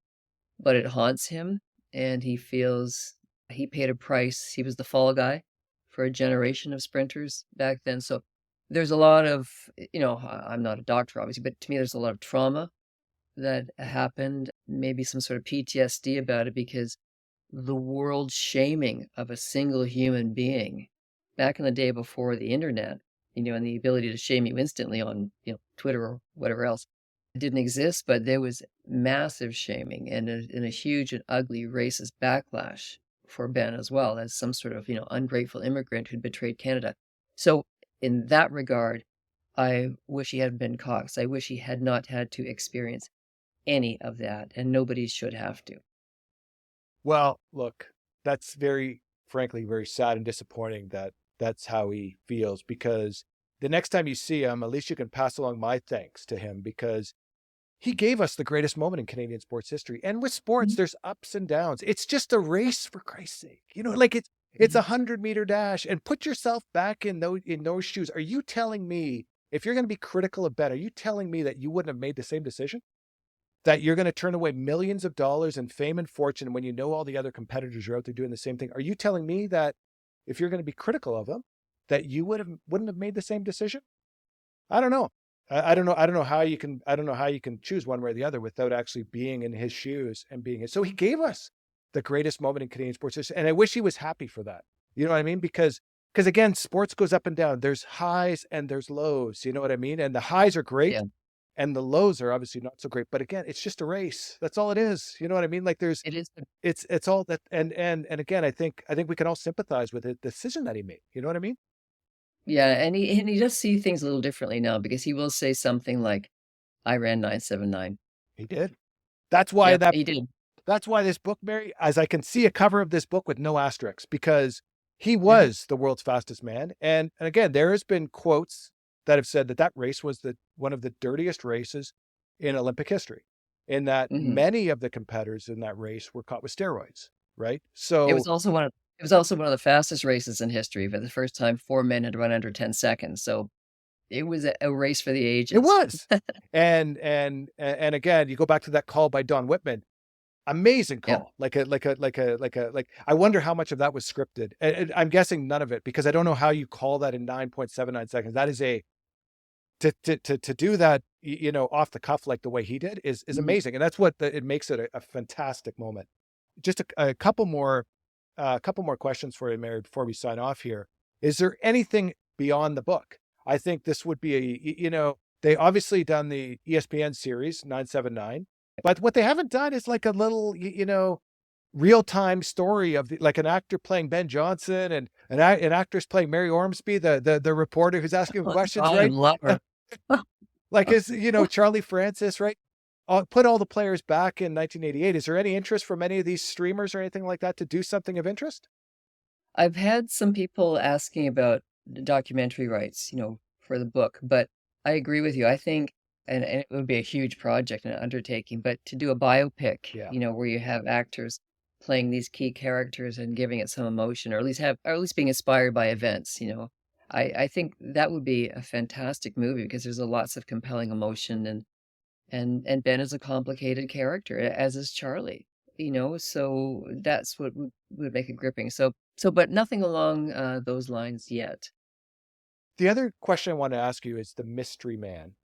but it haunts him, and he feels he paid a price. He was the fall guy for a generation of sprinters back then. So there's a lot of, I'm not a doctor, obviously, but to me, there's a lot of trauma that happened, maybe some sort of PTSD about it, because the world shaming of a single human being back in the day before the internet, and the ability to shame you instantly on, Twitter or whatever else. didn't exist, but there was massive shaming and a huge and ugly racist backlash for Ben as well as some sort of, ungrateful immigrant who'd betrayed Canada. So in that regard, I wish he hadn't been caught. 'Cause I wish he had not had to experience any of that, and nobody should have to. Well, look, that's very, frankly, very sad and disappointing that that's how he feels, because the next time you see him, at least you can pass along my thanks to him, because he gave us the greatest moment in Canadian sports history. And with sports, Mhm. there's ups and downs. It's just a race, for Christ's sake. Like it's Mhm. 100-meter dash. And put yourself back in those shoes. Are you telling me, if you're going to be critical of Ben, are you telling me that you wouldn't have made the same decision? That you're going to turn away millions of dollars and fame and fortune when you know all the other competitors are out there doing the same thing? Are you telling me that if you're going to be critical of him, that you wouldn't have made the same decision? I don't know. I don't know. I don't know how you can. I don't know how you can choose one way or the other without actually being in his shoes and being it. So he gave us the greatest moment in Canadian sports history, and I wish he was happy for that. You know what I mean? Because again, sports goes up and down. There's highs and there's lows. You know what I mean? And the highs are great, Yeah, and the lows are obviously not so great. But again, it's just a race. That's all it is. You know what I mean? Like it is. it's all that. And again, I think we can all sympathize with the decision that he made. You know what I mean? Yeah, and he does see things a little differently now because he will say something like, "I ran 979." He did. That's why Yep, that he did. That's why this book, Mary, as I can see a cover of this book with no asterisks, because he Mhm, was the world's fastest man. And again, there has been quotes that have said that that race was one of the dirtiest races in Olympic history, in that mhm. many of the competitors in that race were caught with steroids, right? It So was also one of the fastest races in history. For the first time, 4 men had run under 10 seconds, so it was a race for the it ages. was. And again, you go back to that call by Don Whitman. Amazing Yeah. call. Like I wonder how much of that was scripted. And I'm guessing none of it, because I don't know how you call that in 9.79 seconds. That is to do that, off the cuff, like the way he did, is Mhm. amazing. And that's what it makes it a fantastic moment. Just a couple more questions for you, Mary, before we sign off here. Is there anything beyond the book? I think this would be they obviously done the ESPN series 979, but what they haven't done is like a little, real time story of like an actor playing Ben Johnson and an actress playing Mary Ormsby, the reporter who's asking Oh, questions, I right? love her. Like is Charlie Francis, right? Put all the players back in 1988. Is there any interest from any of these streamers or anything like that to do something of interest? I've had some people asking about the documentary rights, for the book, but I agree with you. I think and it would be a huge project and an undertaking, but to do a biopic, Yeah. where you have actors playing these key characters and giving it some emotion, or at least being inspired by events, I think that would be a fantastic movie because there's a lots of compelling emotion and Ben is a complicated character, as is Charlie, so that's what would make it gripping. But nothing along those lines yet. The other question I want to ask you is the mystery man.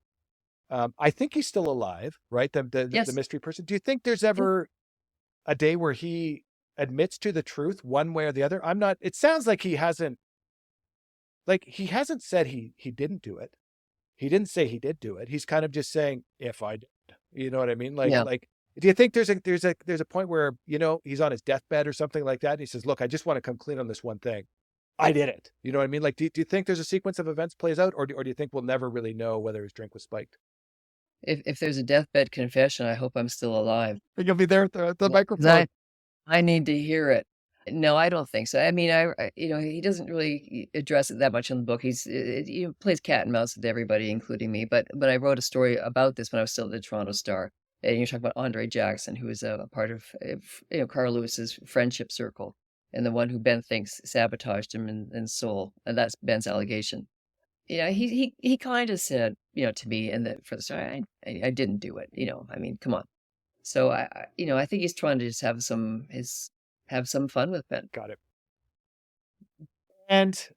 I think he's still alive, right? The Yes. mystery person. Do you think there's Yeah. ever a day where he admits to the truth one way or the other? I'm not. It sounds like he hasn't said he didn't do it. He didn't say he did do it. He's kind of just saying, if I did. You know what I mean? Like Yeah. like do you think there's a point where, he's on his deathbed or something like that and he says, "Look, I just want to come clean on this one thing. I did it." You know what I mean? Like do you think there's a sequence of events plays out, or do you think we'll never really know whether his drink was spiked? If there's a deathbed confession, I hope I'm still alive. Think you'll be there at the Yeah, 'cause microphone. I need to hear it. No, I don't think so. I mean, he doesn't really address it that much in the book. He plays cat and mouse with everybody, including me. But I wrote a story about this when I was still at the Toronto Star, and you're talking about Andre Jackson, who is a part of Carl Lewis's friendship circle, and the one who Ben thinks sabotaged him in Seoul, and that's Ben's allegation. He kind of said, to me, and for the story, I didn't do it. I mean, come on. So I think he's trying to just have some fun with Ben. Got it. And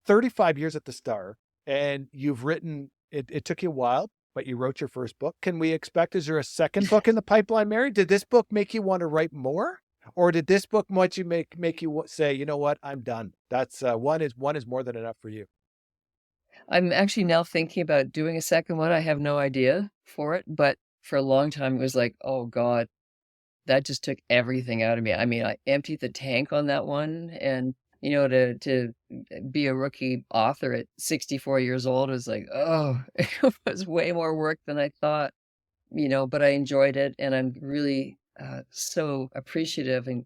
35 years at the Star, and you've written it took you a while, but you wrote your first book. Can we expect, is there a second book in the pipeline, Mary? Did this book make you want to write more? Or did this book make you say, you know what, I'm done. That's one is more than enough for you. I'm actually now thinking about doing a second one. I have no idea. for it, but for a long time, it was like, "Oh god, that just took everything out of me." I mean, I emptied the tank on that one, and, to be a rookie author at 64 years old was like, oh, it was way more work than I thought, but I enjoyed it, and I'm really, so appreciative and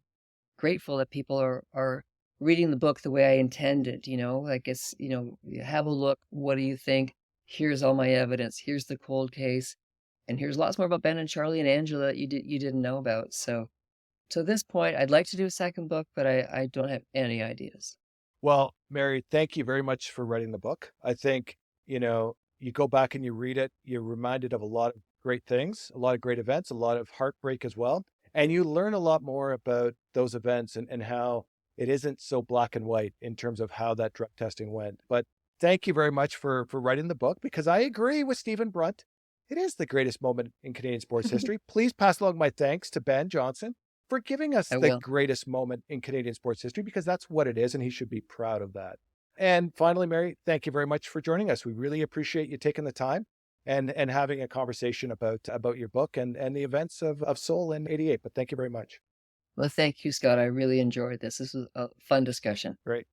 grateful that people are reading the book the way I intended, like it's, you have a look, what do you think? Here's all my evidence, here's the cold case, and here's lots more about Ben and Charlie and Angela that you didn't know about. So to this point, I'd like to do a second book, but I don't have any ideas. Well, Mary, thank you very much for writing the book. I think, you go back and you read it, you're reminded of a lot of great things, a lot of great events, a lot of heartbreak as well. And you learn a lot more about those events and how it isn't so black and white in terms of how that drug testing went. But thank you very much for writing the book, because I agree with Stephen Brunt. It is the greatest moment in Canadian sports history. Please pass along my thanks to Ben Johnson for giving us I the will. greatest moment in Canadian sports history, because that's what it is, and he should be proud of that. And finally, Mary, thank you very much for joining us. We really appreciate you taking the time and having a conversation about your book and the events of Seoul in '88. But thank you very much. Well, thank you, Scott. I really enjoyed this. This was a fun discussion. Great.